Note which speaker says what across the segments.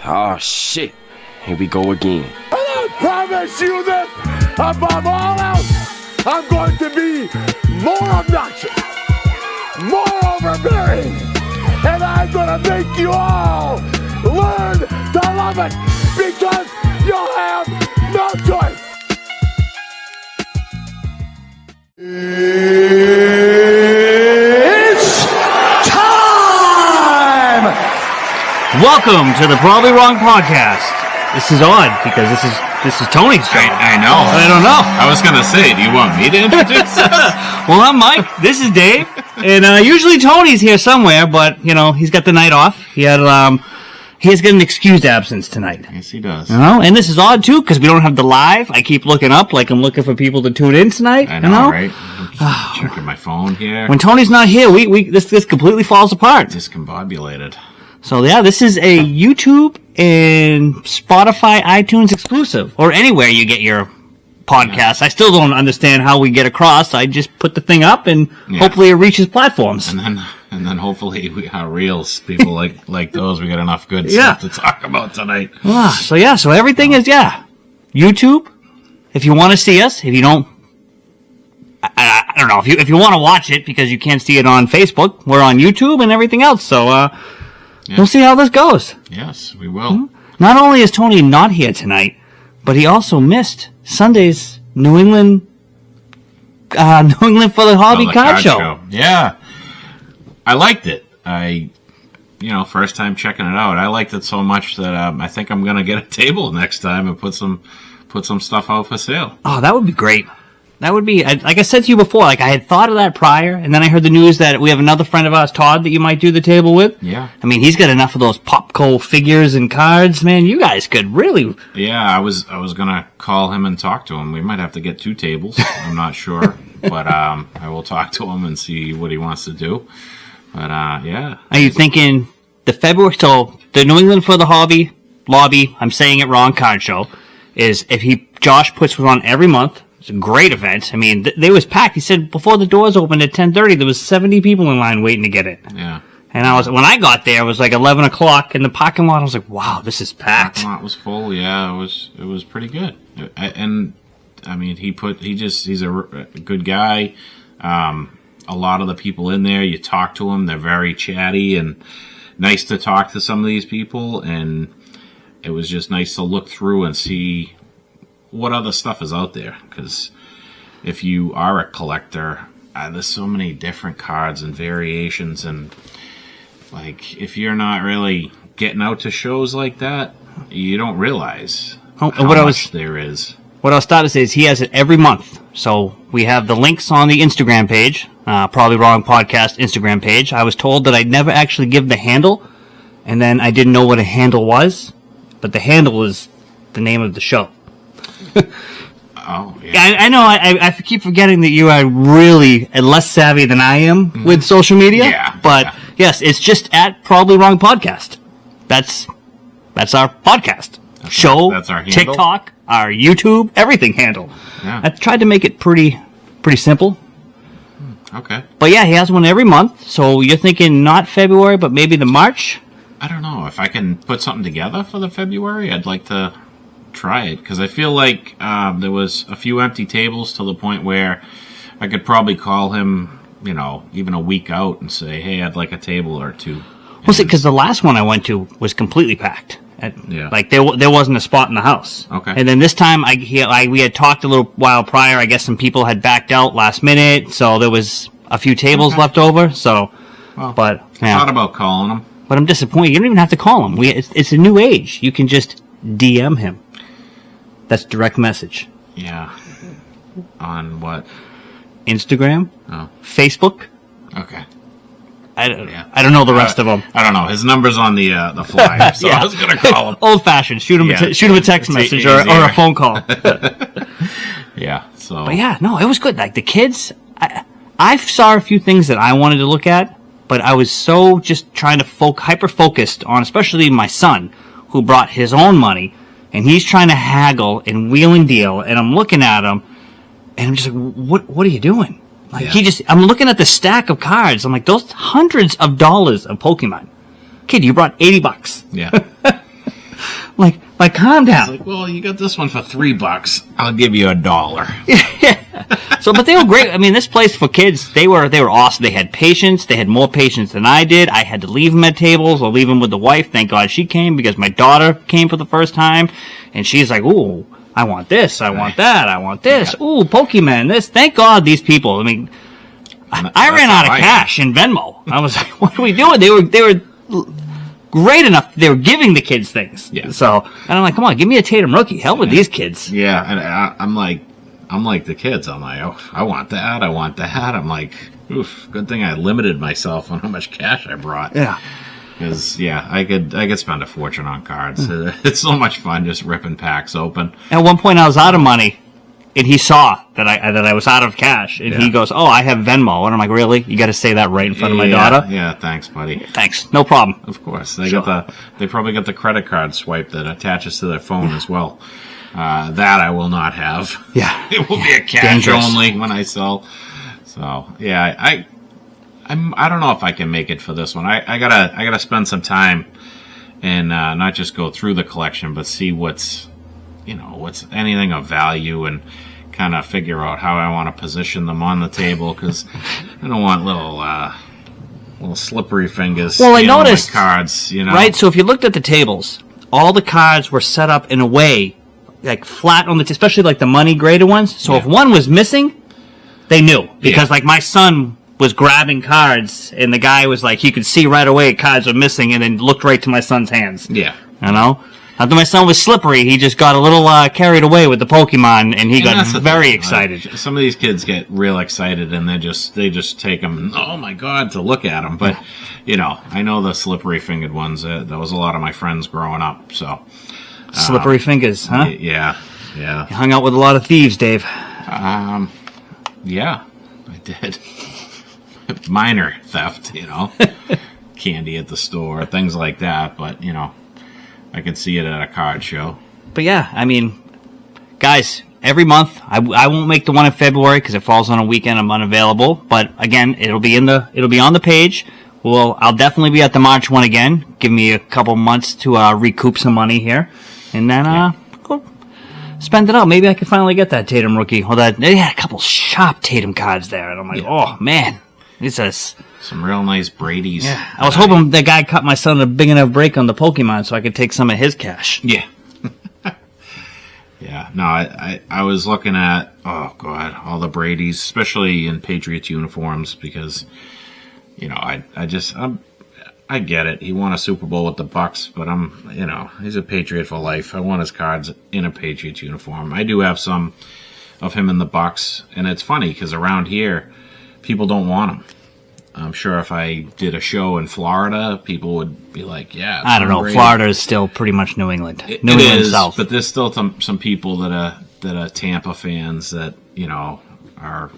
Speaker 1: Oh shit, here we go again.
Speaker 2: And I promise you this, above all else, I'm going to be more obnoxious, more overbearing, and I'm going to make you all learn to love it because you'll have no choice.
Speaker 3: It's time! Welcome to the Probably Wrong podcast. This is odd because this is Tony's show.
Speaker 4: I know.
Speaker 3: I don't know.
Speaker 4: I was going to say, do you want me to introduce us?
Speaker 3: Well, I'm Mike. This is Dave. And usually Tony's here somewhere, but, you know, he's got the night off. He has got an excused absence tonight.
Speaker 4: Yes, he does.
Speaker 3: You know? And this is odd, too, because we don't have the live. I keep looking up like I'm looking for people to tune in tonight.
Speaker 4: I know, right? I'm just checking my phone here.
Speaker 3: When Tony's not here, this completely falls apart.
Speaker 4: Discombobulated.
Speaker 3: So, yeah, this is a YouTube and Spotify, iTunes exclusive, or anywhere you get your podcasts. I still don't understand how we get across. I just put the thing up, and hopefully it reaches platforms.
Speaker 4: And then hopefully our reels, people like those, we got enough good stuff to talk about tonight.
Speaker 3: So everything is, YouTube. If you want to see us, if you don't, I don't know, if you want to watch it because you can't see it on Facebook, we're on YouTube and everything else. So, we'll see how this goes.
Speaker 4: Yes, we will.
Speaker 3: Not only is Tony not here tonight, but he also missed Sunday's New England for the Hobby Card Show.
Speaker 4: Yeah. I liked it. First time checking it out. I liked it so much that I think I'm going to get a table next time and put some stuff out for sale.
Speaker 3: Oh, that would be great. That would be, like I said to you before, like I had thought of that prior, and then I heard the news that we have another friend of ours, Todd, that you might do the table with.
Speaker 4: Yeah.
Speaker 3: I mean, he's got enough of those Popco figures and cards, man. You guys could really...
Speaker 4: Yeah, I was going to call him and talk to him. We might have to get 2 tables. I'm not sure. But I will talk to him and see what he wants to do. But, yeah.
Speaker 3: Are you thinking the New England for the Hobby Lobby, I'm saying it wrong, card show, is Josh puts one on every month. It's a great event. I mean, they was packed. He said before the doors opened at 10:30, there was 70 people in line waiting to get it.
Speaker 4: Yeah.
Speaker 3: And when I got there, it was like 11 o'clock in the parking lot. I was like, wow, this is packed.
Speaker 4: The parking lot was full. Yeah, it was pretty good. And I mean, he's a good guy. A lot of the people in there, you talk to them, they're very chatty and nice to talk to some of these people. And it was just nice to look through and see what other stuff is out there, because if you are a collector, there's so many different cards and variations, and like if you're not really getting out to shows like that, you don't realize how much there is.
Speaker 3: What I'll start to say is he has it every month. So we have the links on the Instagram page, Probably Wrong Podcast Instagram page. I was told that I'd never actually give the handle, and then I didn't know what a handle was, but the handle is the name of the show.
Speaker 4: Oh, yeah.
Speaker 3: I know. I keep forgetting that you are really less savvy than I am with social media.
Speaker 4: Yeah.
Speaker 3: But yes, it's just at Probably Wrong Podcast. That's our podcast.
Speaker 4: That's our handle?
Speaker 3: TikTok, our YouTube, everything handle.
Speaker 4: Yeah.
Speaker 3: I tried to make it pretty simple.
Speaker 4: Okay.
Speaker 3: But yeah, he has one every month. So you're thinking not February, but maybe the March?
Speaker 4: I don't know. If I can put something together for the February, I'd like to try it, because I feel like there was a few empty tables to the point where I could probably call him, even a week out and say, hey, I'd like a table or 2.
Speaker 3: Well, see, because the last one I went to was completely packed. Like there wasn't a spot in the house.
Speaker 4: Okay.
Speaker 3: And then this time we had talked a little while prior. I guess some people had backed out last minute, so there was a few tables left over. So,
Speaker 4: I
Speaker 3: yeah.
Speaker 4: thought about calling him.
Speaker 3: But I'm disappointed. You don't even have to call him. It's a new age. You can just DM him. That's direct message.
Speaker 4: Yeah. On what?
Speaker 3: Instagram.
Speaker 4: Oh.
Speaker 3: Facebook.
Speaker 4: Okay.
Speaker 3: I don't know the rest of them.
Speaker 4: I don't know. His number's on the flyer, so I was gonna call him.
Speaker 3: Old fashioned. Shoot him a text message or a phone call.
Speaker 4: Yeah. So.
Speaker 3: But yeah, no, it was good. Like the kids, I saw a few things that I wanted to look at, but I was so just trying to hyper focused on, especially my son, who brought his own money, and he's trying to haggle and wheel and deal, and I'm looking at him, and I'm just like, what are you doing? Like I'm looking at the stack of cards. I'm like, those hundreds of dollars of Pokemon. Kid, you brought $80.
Speaker 4: Yeah.
Speaker 3: Like, calm down.
Speaker 4: Like, well, you got this one for $3. I'll give you $1.
Speaker 3: So, but they were great. I mean, this place for kids, they were awesome. They had patience. They had more patience than I did. I had to leave them at tables or leave them with the wife. Thank God she came because my daughter came for the first time. And she's like, ooh, I want this. I want that. I want this. Yeah. Ooh, Pokemon, this. Thank God these people. I mean, I ran out of cash in Venmo. I was like, what are we doing? They were great enough. They were giving the kids things.
Speaker 4: Yeah.
Speaker 3: So, and I'm like, come on, give me a Tatum rookie. Hell with these kids.
Speaker 4: Yeah, and I'm like the kids. I'm like, oh, I want that. I want that. I'm like, oof, good thing I limited myself on how much cash I brought.
Speaker 3: Yeah.
Speaker 4: Because, yeah, I could spend a fortune on cards. It's so much fun just ripping packs open.
Speaker 3: At one point, I was out of money, and he saw that I was out of cash, and he goes, "Oh, I have Venmo," and I'm like, "Really? You got to say that right in front of my daughter?"
Speaker 4: Yeah, thanks, buddy.
Speaker 3: Thanks, no problem.
Speaker 4: Of course, they probably got the credit card swipe that attaches to their phone as well. That I will not have.
Speaker 3: Yeah,
Speaker 4: it will be a cash only when I sell. So yeah, I don't know if I can make it for this one. I gotta spend some time and not just go through the collection, but see what's anything of value and kind of figure out how I want to position them on the table because I don't want little slippery fingers.
Speaker 3: Well, I noticed
Speaker 4: cards,
Speaker 3: right. So if you looked at the tables, all the cards were set up in a way like flat on especially like the money graded ones. So if one was missing, they knew because like my son was grabbing cards, and the guy was like, you could see right away cards were missing, and then looked right to my son's hands.
Speaker 4: Yeah.
Speaker 3: After my son was slippery, he just got a little carried away with the Pokemon, and he got very excited.
Speaker 4: Like, some of these kids get real excited, and they just take them, oh my God, to look at them. But, I know the slippery fingered ones. That was a lot of my friends growing up, so.
Speaker 3: Slippery fingers, huh?
Speaker 4: Yeah.
Speaker 3: You hung out with a lot of thieves, Dave.
Speaker 4: Yeah, I did. Minor theft, candy at the store, things like that. But, I could see it at a card show. But
Speaker 3: yeah, I mean, guys, every month, I won't make the one in February because it falls on a weekend. I'm unavailable. But again, it'll be on the page. I'll definitely be at the March one again. Give me a couple months to recoup some money here, and then go spend it out. Maybe I can finally get that Tatum rookie. They had a couple sharp Tatum cards there, and I'm like, oh man. It's
Speaker 4: some real nice Brady's.
Speaker 3: Yeah, I was hoping the guy cut my son a big enough break on the Pokemon so I could take some of his cash.
Speaker 4: Yeah. Yeah. No, I was looking at, oh God, all the Brady's, especially in Patriots uniforms because, I get it. He won a Super Bowl with the Bucks, but he's a Patriot for life. I want his cards in a Patriots uniform. I do have some of him in the Bucks, and it's funny because around here, people don't want them. I'm sure if I did a show in Florida, people would be like, yeah.
Speaker 3: I don't know. Great. Florida is still pretty much New England.
Speaker 4: New England South. But there's still some people that are Tampa fans that, are,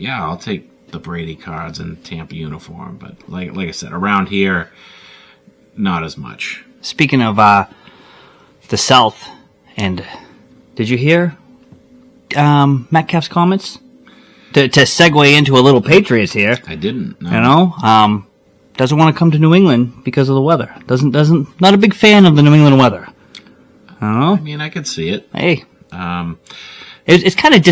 Speaker 4: I'll take the Brady cards in Tampa uniform. But like I said, around here, not as much.
Speaker 3: Speaking of the South, and did you hear Metcalf's comments? To segue into a little Patriots here.
Speaker 4: I didn't. No.
Speaker 3: Doesn't want to come to New England because of the weather. Not a big fan of the New England weather.
Speaker 4: I mean, I could see it.
Speaker 3: Hey. It's kind of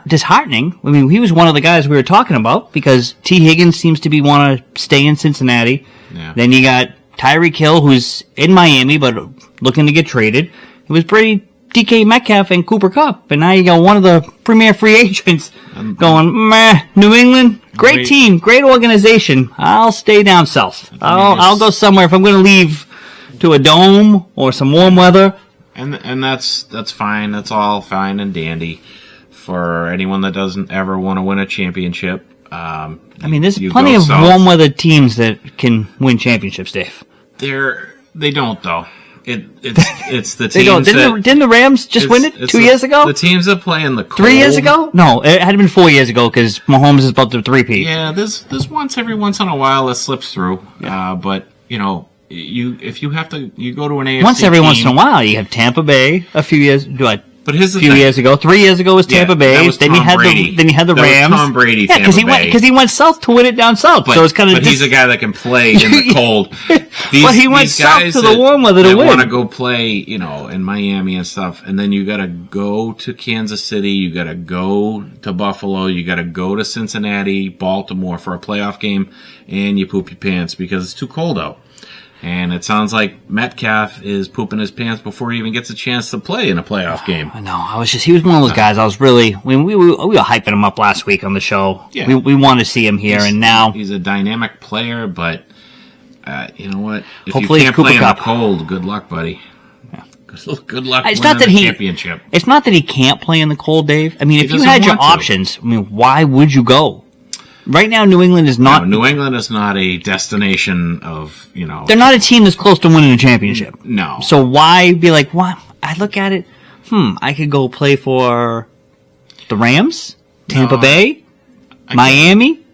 Speaker 3: disheartening. I mean, he was one of the guys we were talking about because T. Higgins seems to want to stay in Cincinnati.
Speaker 4: Yeah.
Speaker 3: Then you got Tyreek Hill, who's in Miami but looking to get traded. It was pretty DK Metcalf and Cooper Kupp, and now you got one of the premier free agents going, meh, New England, great team, great organization. I'll stay down south. I'll go somewhere if I'm going to leave to a dome or some warm weather.
Speaker 4: And that's fine. That's all fine and dandy for anyone that doesn't ever want to win a championship.
Speaker 3: I mean, there's plenty of warm weather teams that can win championships, Dave.
Speaker 4: They don't though. It's the teams.
Speaker 3: Didn't the Rams just win it 2 years ago?
Speaker 4: The teams that play in the cold.
Speaker 3: 3 years ago? No, it had been 4 years ago because Mahomes is about to three-peat.
Speaker 4: Yeah, there's every once in a while that slips through. Yeah. But if you go to an AFC
Speaker 3: once every
Speaker 4: team,
Speaker 3: once in a while, you have Tampa Bay a few years.
Speaker 4: But here's the
Speaker 3: a few years ago. 3 years ago was Tampa Bay. Then he had the Rams.
Speaker 4: Tom Brady.
Speaker 3: Yeah, because he went south to win it down south.
Speaker 4: But,
Speaker 3: so it's kind of.
Speaker 4: But he's a guy that can play in the cold.
Speaker 3: But he went south to the warm weather to win.
Speaker 4: Want to go play, in Miami and stuff, and then you got to go to Kansas City. You got to go to Buffalo. You got to go to Cincinnati, Baltimore for a playoff game, and you poop your pants because it's too cold out. And it sounds like Metcalf is pooping his pants before he even gets a chance to play in a playoff game.
Speaker 3: I know. He was one of those guys. I was really, we were hyping him up last week on the show.
Speaker 4: Yeah.
Speaker 3: We want to see him here, and now
Speaker 4: he's a dynamic player. But you know what? If
Speaker 3: hopefully
Speaker 4: you can't play in the cold, good luck, buddy. Yeah. Good luck.
Speaker 3: It's
Speaker 4: winning
Speaker 3: not that
Speaker 4: the championship.
Speaker 3: It's not that he can't play in the cold, Dave. I mean, if you had your options, why would you go? Right now, New England is not.
Speaker 4: No, New England is not a destination of,
Speaker 3: They're not a team that's close to winning a championship.
Speaker 4: No.
Speaker 3: So why be like, what? I look at it, I could go play for the Rams, Tampa Bay, Miami.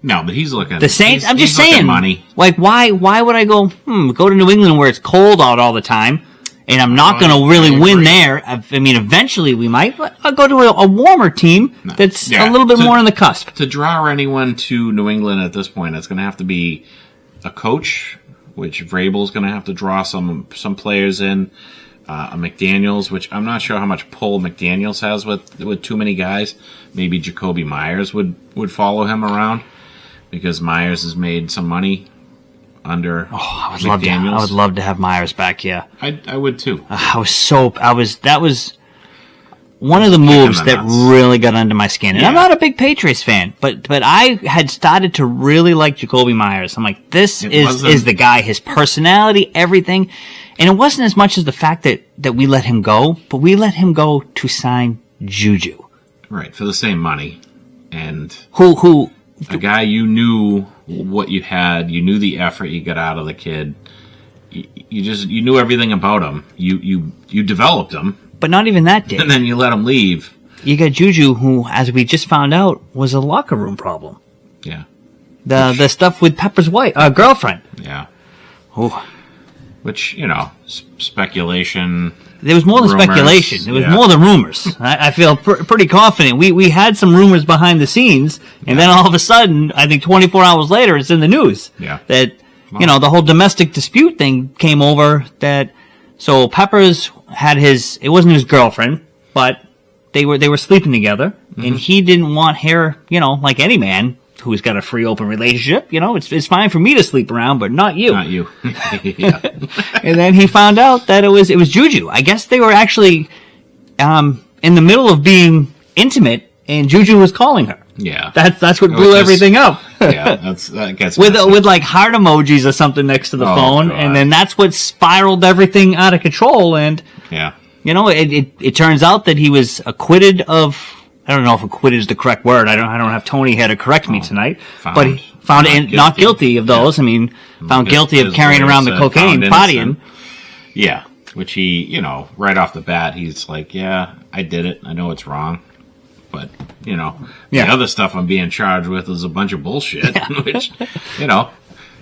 Speaker 4: No, but he's looking.
Speaker 3: The Saints? I'm just saying.
Speaker 4: Money.
Speaker 3: Like, why would I go to New England where it's cold out all the time? And I'm not going to really win there. I mean, eventually we might, but I'll go to a warmer team that's a little bit more on the cusp.
Speaker 4: To draw anyone to New England at this point, it's going to have to be a coach, which Vrabel's going to have to draw some players in. A McDaniels, which I'm not sure how much pull McDaniels has with too many guys. Maybe Jacoby Myers would follow him around because Myers has made some money under
Speaker 3: I
Speaker 4: McDaniels.
Speaker 3: would love to have Myers back, yeah.
Speaker 4: I would too.
Speaker 3: That was one of the moves that really got under my skin. And I'm not a big Patriots fan, but I had started to really like Jacoby Myers. I'm like, this is the guy, his personality, everything. And it wasn't as much as the fact that we let him go, but we let him go to sign Juju.
Speaker 4: Right, for the same money. And
Speaker 3: who
Speaker 4: a guy you knew what you had, you knew the effort you got out of the kid. You knew everything about him. You developed him.
Speaker 3: But not even that, Dave.
Speaker 4: And then you let him leave.
Speaker 3: You got Juju, who, as we just found out, was a locker room problem.
Speaker 4: Yeah.
Speaker 3: The stuff with Pepper's girlfriend.
Speaker 4: Yeah.
Speaker 3: Oh.
Speaker 4: Which, speculation.
Speaker 3: There was more than
Speaker 4: rumors,
Speaker 3: speculation. There was more than rumors. I feel pretty confident. We had some rumors behind the scenes, and then all of a sudden, I think 24 hours later, it's in the news.
Speaker 4: Yeah.
Speaker 3: That, the whole domestic dispute thing came over that, so Peppers had it wasn't his girlfriend, but they were sleeping together, and he didn't want her, like any man who's got a free open relationship, it's fine for me to sleep around, but not you.
Speaker 4: Not you. Yeah.
Speaker 3: And then he found out that it was Juju. I guess they were actually in the middle of being intimate, and Juju was calling her.
Speaker 4: Yeah.
Speaker 3: That's what blew everything up.
Speaker 4: Yeah, that gets
Speaker 3: with like heart emojis or something next to the phone,
Speaker 4: God.
Speaker 3: and then that's what spiraled everything out of control. And it turns out that he was acquitted of. I don't know if acquitted is the correct word. I don't have Tony here to correct me tonight, but he found not guilty of those. Yeah. I mean, found guilty of carrying around the cocaine, partying.
Speaker 4: Yeah, which he, right off the bat, he's like, yeah, I did it. I know it's wrong. But, the other stuff I'm being charged with is a bunch of bullshit, which, at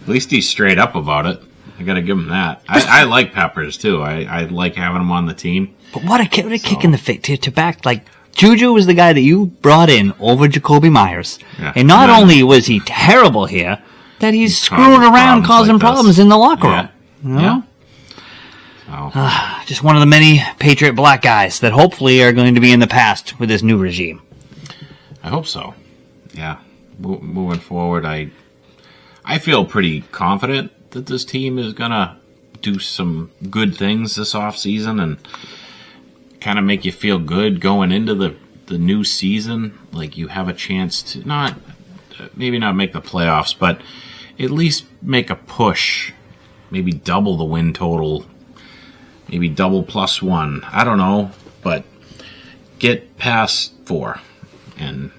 Speaker 4: least he's straight up about it. I got to give him that. I like Peppers, too. I like having him on the team.
Speaker 3: But what a kick in the face to back, like, Juju was the guy that you brought in over Jacoby Myers. Yeah. And not only was he terrible here, that he's screwing around causing problems in the locker room.
Speaker 4: Yeah.
Speaker 3: Just one of the many Patriot black guys that hopefully are going to be in the past with this new regime.
Speaker 4: I hope so. Yeah. Moving forward, I feel pretty confident that this team is going to do some good things this offseason and kind of make you feel good going into the new season. Like you have a chance to maybe not make the playoffs, but at least make a push. Maybe double the win total. Maybe double +1. I don't know, but get past 4. And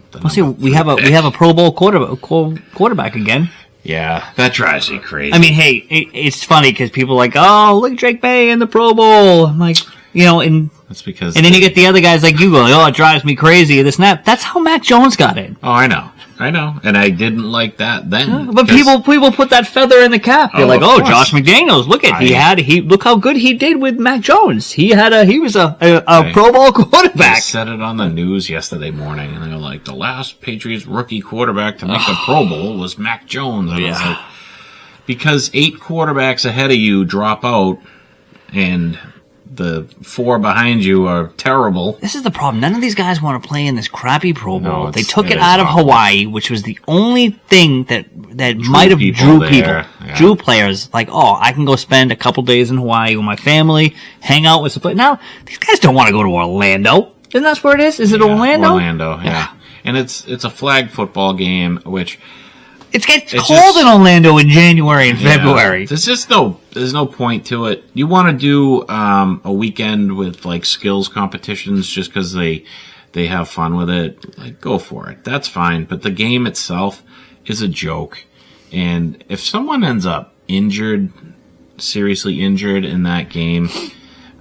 Speaker 3: we have a Pro Bowl quarterback again.
Speaker 4: Yeah, that drives me crazy.
Speaker 3: I mean, hey, it's funny because people are like, oh, look at Drake May in the Pro Bowl. I'm like, and
Speaker 4: that's because.
Speaker 3: And then you get the other guys like you going, oh, it drives me crazy. This and that. That's how Mac Jones got in.
Speaker 4: Oh, I know. I know, and I didn't like that then.
Speaker 3: But people put that feather in the cap. They're like, "Oh,
Speaker 4: course.
Speaker 3: Josh McDaniels, look how good he did with Mac Jones. He was a Pro Bowl quarterback."
Speaker 4: They said it on the news yesterday morning, and they were like, "The last Patriots rookie quarterback to make the Pro Bowl was Mac Jones." And I was like, because 8 quarterbacks ahead of you drop out, and the 4 behind you are terrible.
Speaker 3: This is the problem. None of these guys want to play in this crappy Pro Bowl.
Speaker 4: No,
Speaker 3: they took it
Speaker 4: is
Speaker 3: out of
Speaker 4: awful.
Speaker 3: Hawaii, which was the only thing that might have drew people.
Speaker 4: Yeah.
Speaker 3: Drew players. Like, oh, I can go spend a couple days in Hawaii with my family, hang out with some players. Now, these guys don't want to go to Orlando. Isn't that where it is? Is it Orlando?
Speaker 4: Orlando, yeah. And it's a flag football game, which...
Speaker 3: It gets cold in Orlando in January and February.
Speaker 4: There's no point to it. You want to do a weekend with like skills competitions just because they have fun with it. Like, go for it. That's fine. But the game itself is a joke. And if someone ends up seriously injured in that game,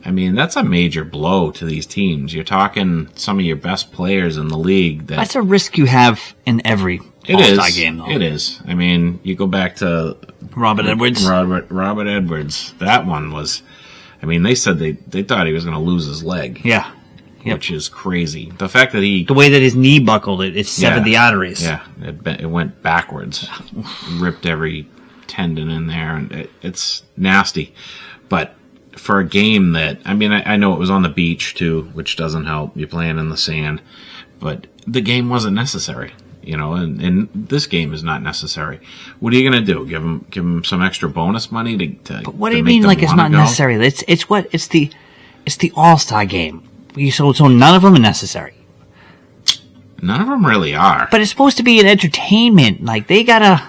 Speaker 4: I mean, that's a major blow to these teams. You're talking some of your best players in the league.
Speaker 3: That's a risk you have in every All-Star game, though.
Speaker 4: It is. I mean, you go back to
Speaker 3: Robert Edwards.
Speaker 4: Robert Edwards. That one was. I mean, they said they thought he was going to lose his leg.
Speaker 3: Yeah. Yep.
Speaker 4: Which is crazy. The fact that the
Speaker 3: way that his knee buckled, it severed the arteries.
Speaker 4: Yeah, it went backwards, ripped every tendon in there, and it's nasty. But for a game that, I mean, I know it was on the beach too, which doesn't help. You're playing in the sand, but the game wasn't necessary. You know, and this game is not necessary. What are you going to do? Give them some extra bonus money to
Speaker 3: But what do you mean? Like it's not necessary? It's the All-Star game. So none of them are necessary.
Speaker 4: None of them really are.
Speaker 3: But it's supposed to be an entertainment. Like they gotta.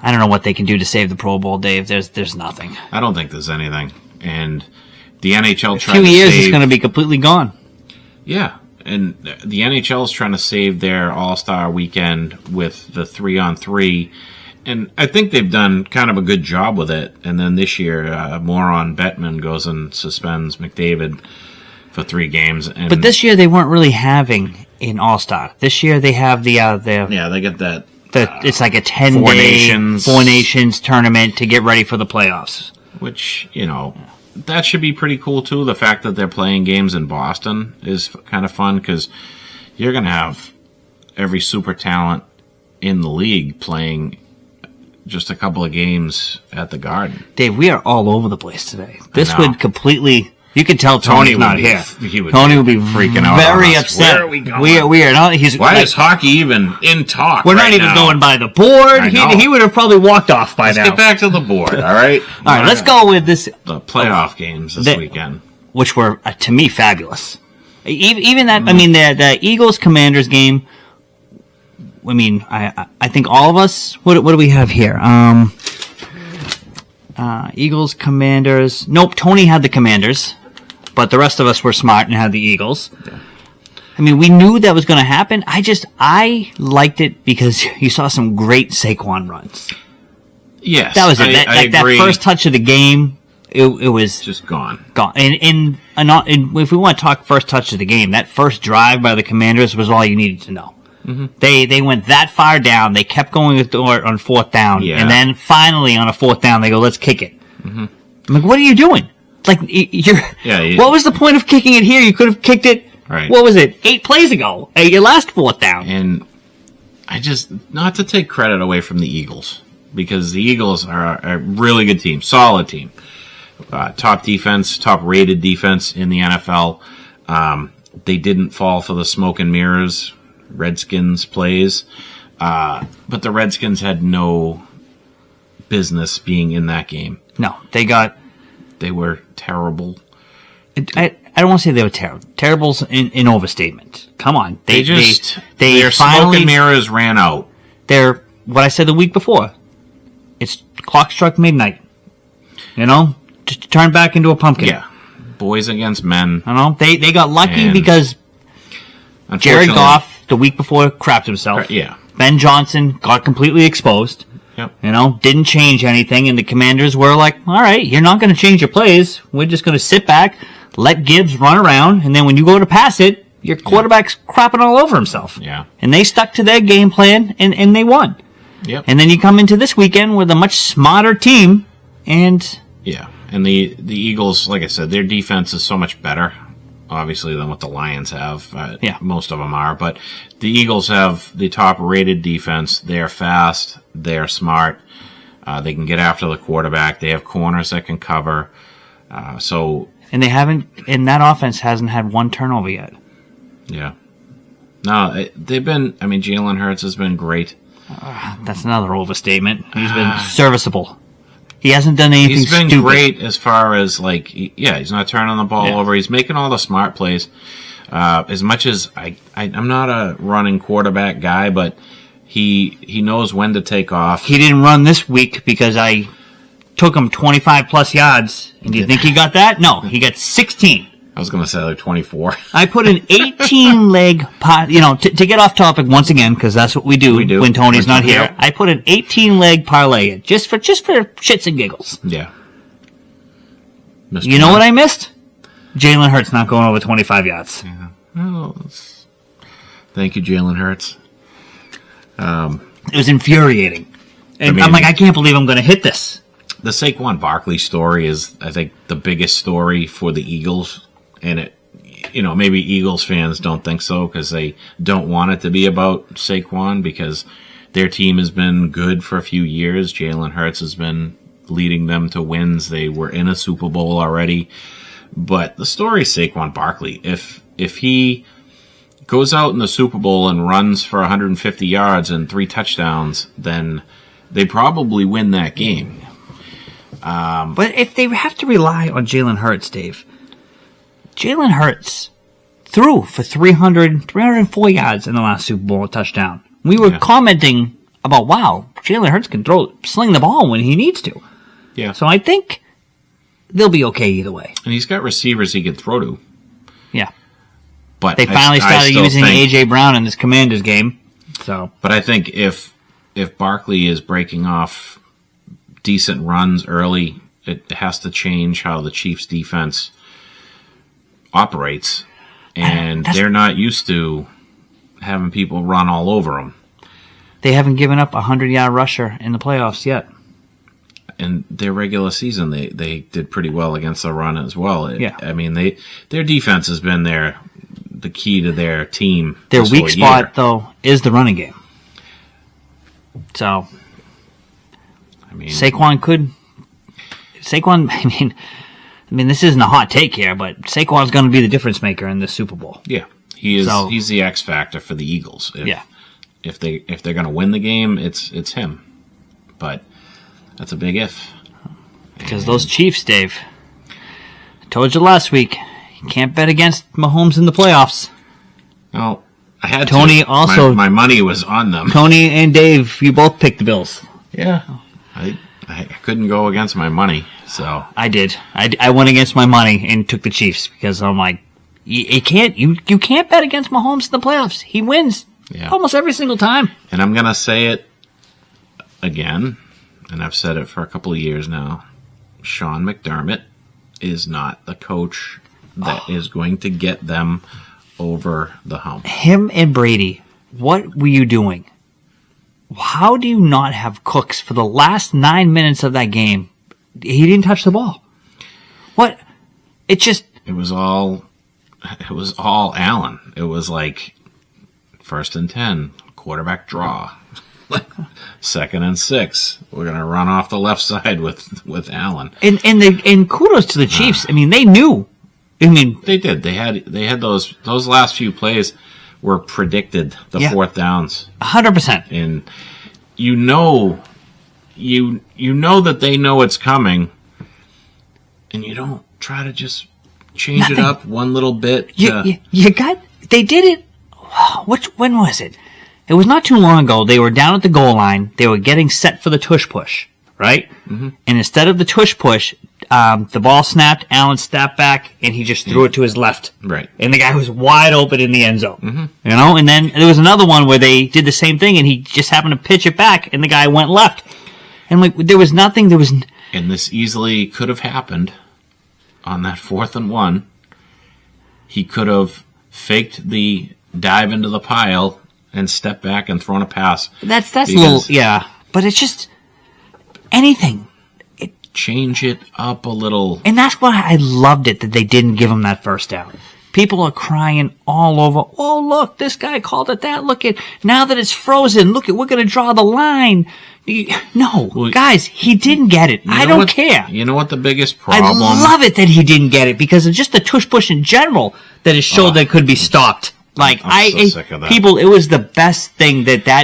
Speaker 3: I don't know what they can do to save the Pro Bowl, Dave. There's nothing.
Speaker 4: I don't think there's anything. And the NHL
Speaker 3: tried to save. A few years, it's going to be completely gone.
Speaker 4: Yeah. And the NHL is trying to save their All-Star weekend with the 3-on-3, and I think they've done kind of a good job with it. And then this year, moron Bettman goes and suspends McDavid for 3 games.
Speaker 3: But this year they weren't really having an All-Star. This year they have they
Speaker 4: get that.
Speaker 3: It's like a 10-day Four Nations tournament to get ready for the playoffs.
Speaker 4: Which, you know. That should be pretty cool, too. The fact that they're playing games in Boston is kind of fun because you're going to have every super talent in the league playing just a couple of games at the Garden.
Speaker 3: Dave, we are all over the place today. This would completely... You can tell Tony's not here. Tony would be freaking out. Very upset.
Speaker 4: Where are we going?
Speaker 3: We are not.
Speaker 4: Why is hockey even in talk?
Speaker 3: We're not even going by the board. He would have probably walked off by now.
Speaker 4: Let's get back to the board. All right.
Speaker 3: All right. Let's go with this.
Speaker 4: The playoff games this weekend,
Speaker 3: which were to me fabulous. Even that. I mean, the Eagles Commanders game. I mean, I think all of us. What do we have here? Eagles Commanders. Nope. Tony had the Commanders. But the rest of us were smart and had the Eagles. Yeah. I mean, we knew that was going to happen. I liked it because you saw some great Saquon runs.
Speaker 4: Yes.
Speaker 3: That was it. That first touch of the game, it was...
Speaker 4: just gone.
Speaker 3: Gone. And if we want to talk first touch of the game, that first drive by the Commanders was all you needed to know. Mm-hmm. They went that far down. They kept going on 4th down. Yeah. And then finally on a 4th down, they go, let's kick it. Mm-hmm. I'm like, what are you doing? Like, what was the point of kicking it here? You could have kicked it,
Speaker 4: right.
Speaker 3: What was it, 8 plays ago, your last 4th down.
Speaker 4: And I just, not to take credit away from the Eagles, because the Eagles are a really good team, solid team. Top defense, top rated defense in the NFL. They didn't fall for the smoke and mirrors Redskins plays, but the Redskins had no business being in that game.
Speaker 3: No,
Speaker 4: they were terrible.
Speaker 3: I don't want to say they were terrible. Terrible's an overstatement. Come on.
Speaker 4: Their smoke and mirrors ran out.
Speaker 3: They're, what I said the week before. It's clock struck midnight. You know? Just turn back into a pumpkin.
Speaker 4: Yeah. Boys against men.
Speaker 3: You know? They got lucky because Jared Goff, the week before, crapped himself.
Speaker 4: Yeah.
Speaker 3: Ben Johnson got completely exposed.
Speaker 4: Yep.
Speaker 3: You know, didn't change anything, and the Commanders were like, all right, you're not going to change your plays. We're just going to sit back, let Gibbs run around, and then when you go to pass it, Your quarterback's crapping all over himself.
Speaker 4: Yeah.
Speaker 3: And they stuck to their game plan, and they won.
Speaker 4: Yep.
Speaker 3: And then you come into this weekend with a much smarter team, and...
Speaker 4: Yeah. And the Eagles, like I said, their defense is so much better, obviously, than what the Lions have.
Speaker 3: Yeah.
Speaker 4: Most of them are. But the Eagles have the top-rated defense. They're fast. They're smart. They can get after the quarterback. They have corners that can cover.
Speaker 3: And they haven't... And that offense hasn't had one turnover yet.
Speaker 4: Yeah. No, they've been... I mean, Jalen Hurts has been great.
Speaker 3: That's another overstatement. He's been serviceable. He hasn't done anything
Speaker 4: stupid. He's been
Speaker 3: stupid.
Speaker 4: great as far as, like, he's not turning the ball over. He's making all the smart plays. As much as I'm not a running quarterback guy, but he knows when to take off.
Speaker 3: He didn't run this week because I took him 25-plus yards. And do you think he got that? No, he got 16.
Speaker 4: I was going to say like 24.
Speaker 3: I put an 18-leg to get off topic once again, because that's what we do when Tony's not here.
Speaker 4: Yeah.
Speaker 3: I put an 18-leg parlay in, just for shits and giggles.
Speaker 4: Yeah.
Speaker 3: You know what I missed? Jalen Hurts not going over 25 yards.
Speaker 4: Yeah. Well, thank you, Jalen Hurts.
Speaker 3: It was infuriating. And I'm like, I can't believe I'm going to hit this.
Speaker 4: The Saquon Barkley story is, I think, the biggest story for the Eagles. And it, maybe Eagles fans don't think so because they don't want it to be about Saquon because their team has been good for a few years. Jalen Hurts has been leading them to wins. They were in a Super Bowl already. But the story is Saquon Barkley. If he goes out in the Super Bowl and runs for 150 yards and 3 touchdowns, then they probably win that game.
Speaker 3: But if they have to rely on Jalen Hurts, Dave, Jalen Hurts threw for 304 yards in the last Super Bowl touchdown. We were commenting about, wow, Jalen Hurts can sling the ball when he needs to.
Speaker 4: Yeah.
Speaker 3: So I think they'll be okay either way.
Speaker 4: And he's got receivers he can throw to.
Speaker 3: Yeah.
Speaker 4: But
Speaker 3: they finally started using A.J. Brown in this Commanders game. But
Speaker 4: I think if Barkley is breaking off decent runs early, it has to change how the Chiefs' defense operates. And they're not used to having people run all over them.
Speaker 3: They haven't given up a 100-yard rusher in the playoffs yet.
Speaker 4: And their regular season, they did pretty well against the run as well. I mean, their defense has been the key to their team.
Speaker 3: Their weak spot, though, is the running game. So, I mean, I mean, this isn't a hot take here, but Saquon's going to be the difference maker in this Super Bowl.
Speaker 4: Yeah, he is. So, he's the X factor for the Eagles. If they're going to win the game, it's him. But that's a big if.
Speaker 3: Because those Chiefs, Dave, I told you last week, you can't bet against Mahomes in the playoffs.
Speaker 4: Well, I had
Speaker 3: Tony
Speaker 4: to.
Speaker 3: Also,
Speaker 4: my money was on them.
Speaker 3: Tony and Dave, you both picked the Bills.
Speaker 4: Yeah, I couldn't go against my money, so
Speaker 3: I did. I went against my money and took the Chiefs because I'm like, you can't bet against Mahomes in the playoffs. He wins almost every single time.
Speaker 4: And I'm gonna say it again, and I've said it for a couple of years now. Sean McDermott is not the coach that is going to get them over the hump.
Speaker 3: Him and Brady, what were you doing? How do you not have Cooks for the last 9 minutes of that game? He didn't touch the ball. What? It was all Allen. It was like 1st and 10, quarterback draw. 2nd and 6. We're gonna run off the left side with Allen. And kudos to the Chiefs. I mean, they knew. I mean,
Speaker 4: they did. They had those last few plays were predicted. The 4th downs,
Speaker 3: 100%.
Speaker 4: And you know that they know it's coming, and you don't try to just change it up one little bit.
Speaker 3: They did it. When was it? It was not too long ago. They were down at the goal line. They were getting set for the tush push, right? Mm-hmm. And instead of the tush push, the ball snapped. Allen stepped back, and he just threw it to his left.
Speaker 4: Right.
Speaker 3: And the guy was wide open in the end zone.
Speaker 4: Mm-hmm.
Speaker 3: You know. And then there was another one where they did the same thing, and he just happened to pitch it back, and the guy went left. And like there was nothing.
Speaker 4: And this easily could have happened on that 4th and 1. He could have faked the dive into the pile and stepped back and thrown a pass.
Speaker 3: That's a little, yeah. But it's just anything.
Speaker 4: Change it up a little.
Speaker 3: And that's why I loved it that they didn't give him that first down. People are crying all over. Oh, look, this guy called it that. Look at, now that it's frozen, look at, we're going to draw the line. No, guys, he didn't get it. I don't care.
Speaker 4: You know what the biggest problem?
Speaker 3: I love it that he didn't get it because of just the tush push in general that it showed that could be stopped. Like,
Speaker 4: I'm so sick of that.
Speaker 3: People, it was the best thing that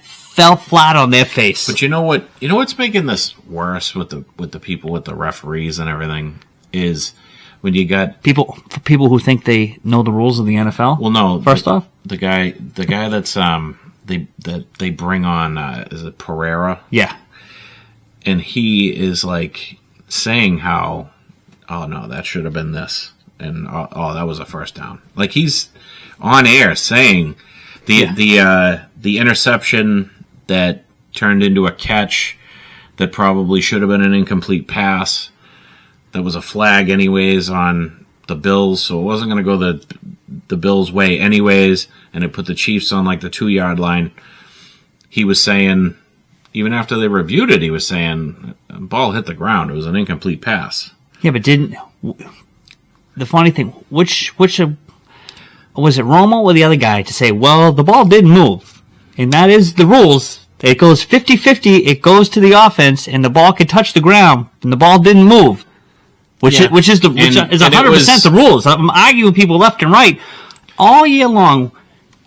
Speaker 3: fell flat on their face.
Speaker 4: But you know what? You know what's making this worse with the people, with the referees and everything, is when you got
Speaker 3: people who think they know the rules of the NFL.
Speaker 4: Well, no.
Speaker 3: First off,
Speaker 4: the guy that's they bring on is it Pereira?
Speaker 3: Yeah,
Speaker 4: and he is like saying how, oh no, that should have been this, and oh that was a first down. Like he's on air saying the interception that turned into a catch that probably should have been an incomplete pass. That was a flag anyways on the Bills, so it wasn't going to go the Bills' way anyways, and it put the Chiefs on like the 2-yard line. He was saying, even after they reviewed it, he was saying, ball hit the ground. It was an incomplete pass.
Speaker 3: Yeah, but didn't... The funny thing, which was it Romo or the other guy to say, well, the ball didn't move. And that is the rules. It goes 50-50, it goes to the offense, and the ball could touch the ground, and the ball didn't move. Which is 100% the rules. I'm arguing with people left and right. All year long,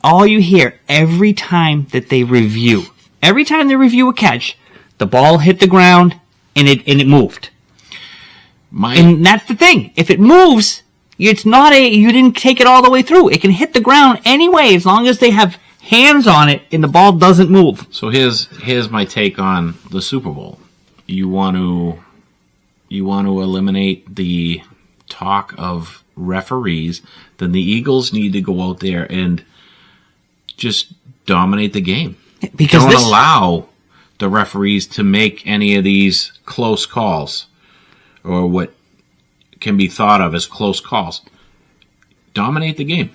Speaker 3: all you hear every time that they review, a catch, the ball hit the ground, and it moved. And that's the thing. If it moves, it's not you didn't take it all the way through. It can hit the ground anyway, as long as they have hands on it and the ball doesn't move.
Speaker 4: So here's my take on the Super Bowl. You want to eliminate the talk of referees, then the Eagles need to go out there and just dominate the game.
Speaker 3: Because
Speaker 4: don't allow the referees to make any of these close calls or what can be thought of as close calls. Dominate the game.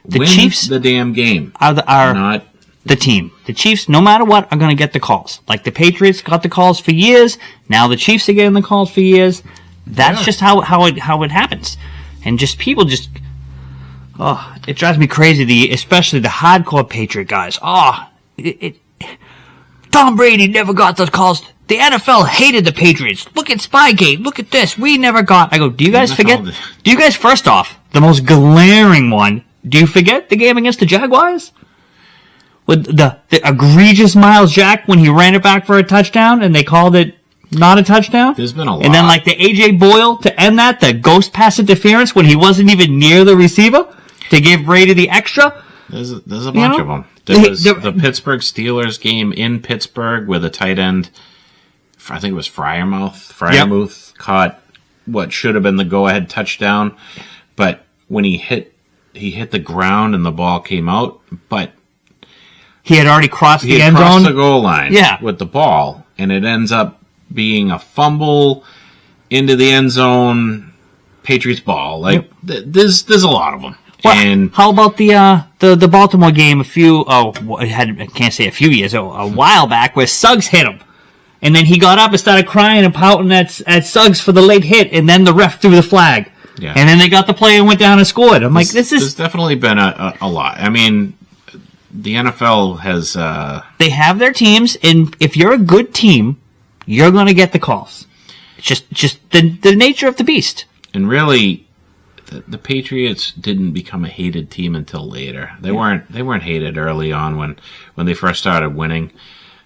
Speaker 3: The
Speaker 4: Win
Speaker 3: Chiefs
Speaker 4: the damn game.
Speaker 3: Are
Speaker 4: not
Speaker 3: the team. The Chiefs, no matter what, are going to get the calls. Like the Patriots got the calls for years. Now the Chiefs are getting the calls for years. That's just how it happens. And just people just, it drives me crazy. Especially the hardcore Patriot guys. Tom Brady never got those calls. The NFL hated the Patriots. Look at Spygate. Look at this. We never got. I go, do you guys forget? Do you guys, first off, the most glaring one, do you forget the game against the Jaguars? With the egregious Miles Jack when he ran it back for a touchdown and they called it not a touchdown?
Speaker 4: There's been a lot.
Speaker 3: And then like the A.J. Boyle to end that, the ghost pass interference when he wasn't even near the receiver to give Brady the extra.
Speaker 4: There's a bunch of them. There was the Pittsburgh Steelers game in Pittsburgh where the tight end, I think it was Freiermuth caught what should have been the go-ahead touchdown. But when he hit the ground and the ball came out, but
Speaker 3: he had already crossed the end zone.
Speaker 4: He crossed the goal line with the ball, and it ends up being a fumble into the end zone, Patriots ball. Like, there's a lot of them.
Speaker 3: Well,
Speaker 4: and
Speaker 3: how about the Baltimore game I can't say a few years, a while back, where Suggs hit him. And then he got up and started crying and pouting at Suggs for the late hit, and then the ref threw the flag. Yeah. And then they got the play and went down and scored. I'm like, there's
Speaker 4: definitely been a lot. I mean, the NFL has...
Speaker 3: They have their teams, and if you're a good team, you're going to get the calls. It's just the nature of the beast.
Speaker 4: And really, the Patriots didn't become a hated team until later. They weren't hated early on when they first started winning.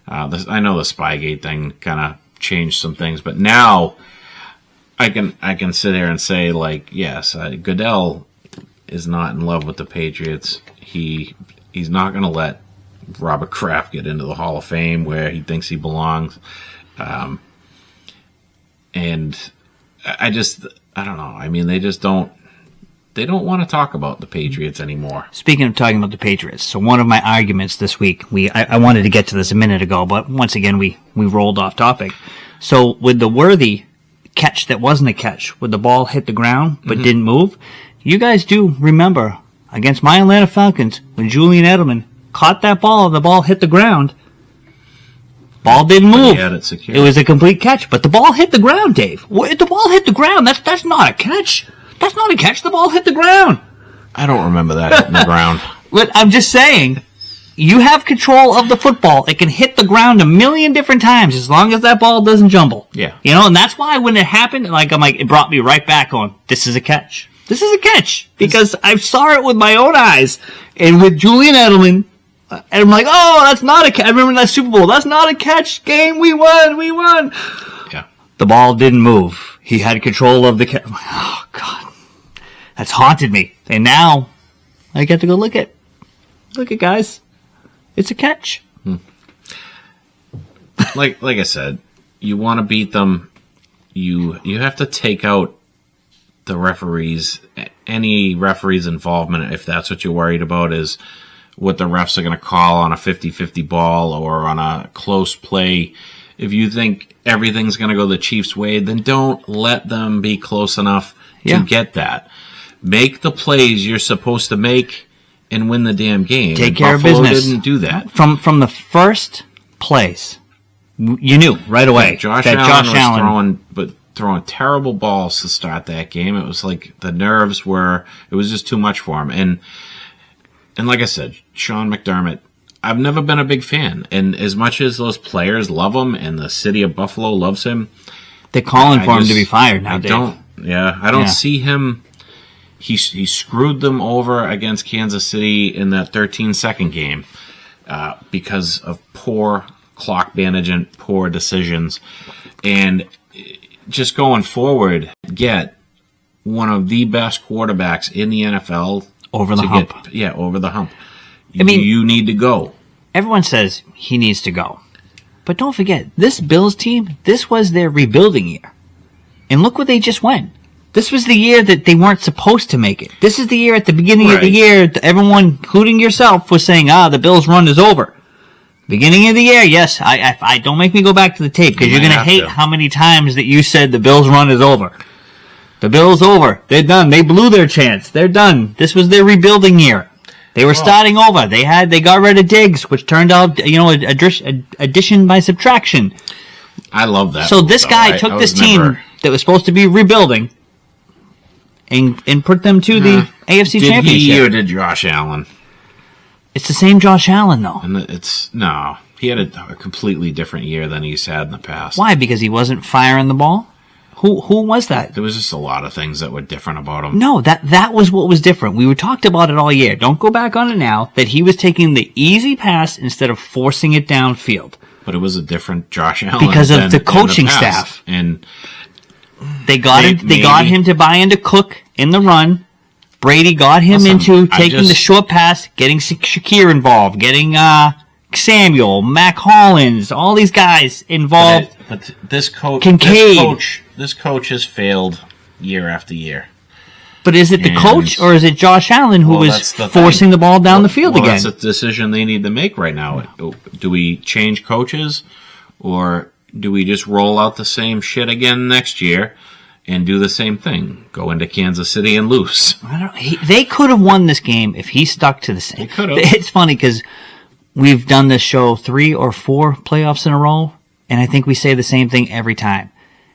Speaker 4: I know the Spygate thing kind of changed some things, but now I can sit here and say, like, yes, Goodell is not in love with the Patriots. He's not going to let Robert Kraft get into the Hall of Fame where he thinks he belongs. And I don't know. I mean, they don't want to talk about the Patriots anymore.
Speaker 3: Speaking of talking about the Patriots, so one of my arguments this week, I wanted to get to this a minute ago, but once again we rolled off topic. So with the Worthy catch that wasn't a catch, where the ball hit the ground but didn't move, you guys do remember against my Atlanta Falcons, when Julian Edelman caught that ball and the ball hit the ground, ball didn't move. It was a complete catch, but the ball hit the ground, Dave. The ball hit the ground. That's not a catch. That's not a catch. The ball hit the ground.
Speaker 4: I don't remember that hitting the ground.
Speaker 3: But I'm just saying, you have control of the football. It can hit the ground a million different times as long as that ball doesn't jumble.
Speaker 4: Yeah.
Speaker 3: You know, and that's why when it happened, it brought me right back on, this is a catch. This is a catch. Because I saw it with my own eyes. And with Julian Edelman, and I'm like, oh, that's not a catch. I remember that Super Bowl. That's not a catch game. We won.
Speaker 4: Yeah.
Speaker 3: The ball didn't move. He had control of the catch. Oh, God. That's haunted me. And now I get to go look at guys. It's a catch.
Speaker 4: Like I said, you want to beat them. You have to take out the referees, any referee's involvement, if that's what you're worried about, is what the refs are going to call on a 50-50 ball or on a close play. If you think everything's going to go the Chiefs' way, then don't let them be close enough to get that. Make the plays you're supposed to make and win the damn game.
Speaker 3: Take care of business.
Speaker 4: Didn't do that.
Speaker 3: From the first plays, you knew right away
Speaker 4: Josh
Speaker 3: that
Speaker 4: Allen was throwing terrible balls to start that game. It was like the nerves it was just too much for him. And like I said, Sean McDermott, I've never been a big fan. And as much as those players love him and the city of Buffalo loves him,
Speaker 3: they're calling for him to be fired now, Dave.
Speaker 4: I don't see him. He screwed them over against Kansas City in that 13-second game because of poor clock management, poor decisions. And just going forward, get one of the best quarterbacks in the NFL.
Speaker 3: Over the hump.
Speaker 4: Over the hump.
Speaker 3: I mean,
Speaker 4: you need to go.
Speaker 3: Everyone says he needs to go. But don't forget, this Bills team, this was their rebuilding year. And look where they just went. This was the year that they weren't supposed to make it. This is the year at the beginning of the year, everyone, including yourself, was saying, the Bills' run is over. Beginning of the year, yes, I don't make me go back to the tape, because you're going to hate how many times that you said the Bills' run is over. The Bills over. They're done. They blew their chance. They're done. This was their rebuilding year. They were starting over. They got rid of Diggs, which turned out, addition by subtraction.
Speaker 4: I love that.
Speaker 3: So this guy took this team that was supposed to be rebuilding and put them to the AFC Championship. Did he
Speaker 4: or did Josh Allen?
Speaker 3: It's the same Josh Allen, though.
Speaker 4: And he had a completely different year than he's had in the past.
Speaker 3: Why? Because he wasn't firing the ball? Who was that?
Speaker 4: There was just a lot of things that were different about him.
Speaker 3: No, that was what was different. We talked about it all year. Don't go back on it now. That he was taking the easy pass instead of forcing it downfield.
Speaker 4: But it was a different Josh Allen
Speaker 3: because of the coaching staff.
Speaker 4: And
Speaker 3: they got him to buy into Cook in the run. Brady got him into taking the short pass, getting Shakir involved, getting Samuel, Mac Hollins, all these guys involved.
Speaker 4: But this coach,
Speaker 3: Kincaid.
Speaker 4: This coach has failed year after year.
Speaker 3: But is it the coach or is it Josh Allen who was forcing the ball down the field again?
Speaker 4: That's a decision they need to make right now. Do we change coaches or do we just roll out the same shit again next year and do the same thing? Go into Kansas City and lose.
Speaker 3: They could have won this game if he stuck to the same.
Speaker 4: They could have.
Speaker 3: It's funny because we've done this show 3 or 4 playoffs in a row, and I think we say the same thing every time.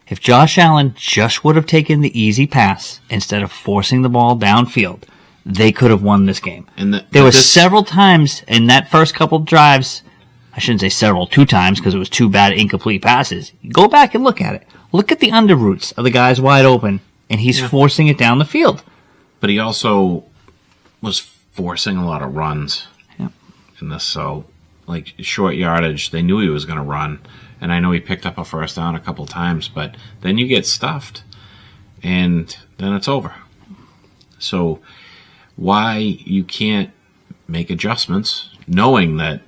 Speaker 3: If Josh Allen just would have taken the easy pass instead of forcing the ball downfield, they could have won this game. There were several times in that first couple drives, I shouldn't say several, 2 times because it was 2 bad incomplete passes. Go back and look at it. Look at the underroots of the guys wide open, and he's forcing it down the field.
Speaker 4: But he also was forcing a lot of runs in this. So, like, short yardage, they knew he was going to run. And I know he picked up a first down a couple times, but then you get stuffed, and then it's over. So why you can't make adjustments knowing that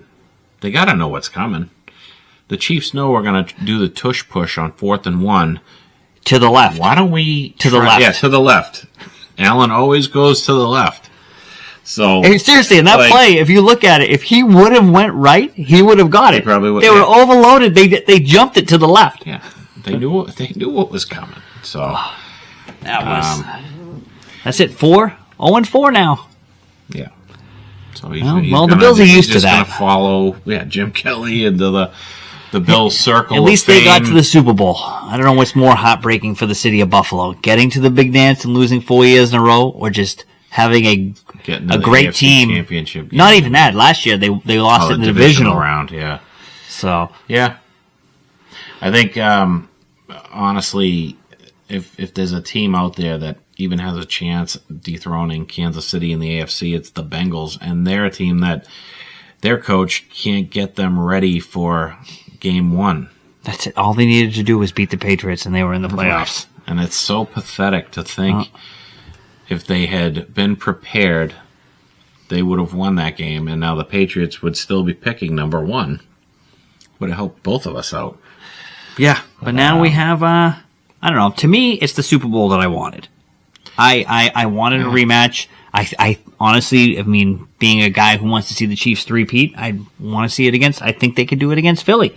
Speaker 4: they got to know what's coming. The Chiefs know we're going to do the tush push on 4th and 1.
Speaker 3: To the left.
Speaker 4: Why don't we...
Speaker 3: To the left.
Speaker 4: Yeah, to the left. Allen always goes to the left. So
Speaker 3: seriously, in that play, if you look at it, if he would have went right, he would have got it.
Speaker 4: Probably would.
Speaker 3: They were overloaded. They jumped it to the left.
Speaker 4: Yeah, they knew what was coming. So
Speaker 3: that's it. 0-4 now.
Speaker 4: Yeah. So
Speaker 3: the Bills are used to that.
Speaker 4: He's going to follow Jim Kelly into the Bills circle.
Speaker 3: At least they got to the Super Bowl. I don't know what's more heartbreaking for the city of Buffalo: getting to the big dance and losing 4 years in a row, or just having a great team.
Speaker 4: Championship game.
Speaker 3: Not even that. Last year they lost it in the divisional
Speaker 4: round. Yeah.
Speaker 3: So
Speaker 4: yeah, I think honestly, if there's a team out there that even has a chance dethroning Kansas City in the AFC, it's the Bengals, and they're a team that their coach can't get them ready for game one.
Speaker 3: That's it. All they needed to do was beat the Patriots, and they were in the playoffs.
Speaker 4: And it's so pathetic to think if they had been prepared, they would have won that game, and now the Patriots would still be picking number one. Would have helped both of us out.
Speaker 3: Yeah, but now we have, I don't know. To me, it's the Super Bowl that I wanted. I wanted a rematch. I honestly, I mean, being a guy who wants to see the Chiefs three-peat, I want to see it against, I think they could do it against Philly.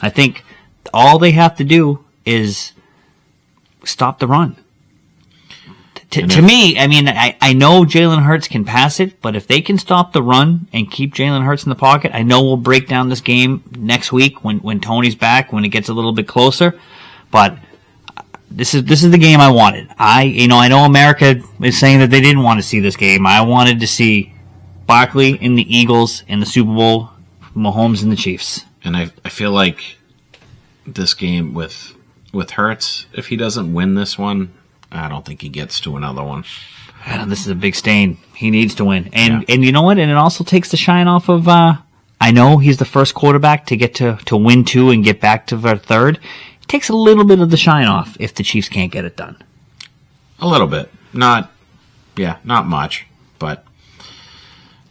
Speaker 3: I think all they have to do is stop the run. To me, I mean, I know Jalen Hurts can pass it, but if they can stop the run and keep Jalen Hurts in the pocket, I know we'll break down this game next week when Tony's back, when it gets a little bit closer. But this is the game I wanted. I know America is saying that they didn't want to see this game. I wanted to see Barkley and the Eagles in the Super Bowl, Mahomes and the Chiefs.
Speaker 4: And I feel like this game with Hurts, if he doesn't win this one, I don't think he gets to another one.
Speaker 3: This is a big stain. He needs to win. And you know what? And it also takes the shine off of, I know he's the first quarterback to get to win two and get back to the third. It takes a little bit of the shine off if the Chiefs can't get it done.
Speaker 4: A little bit. Not much. But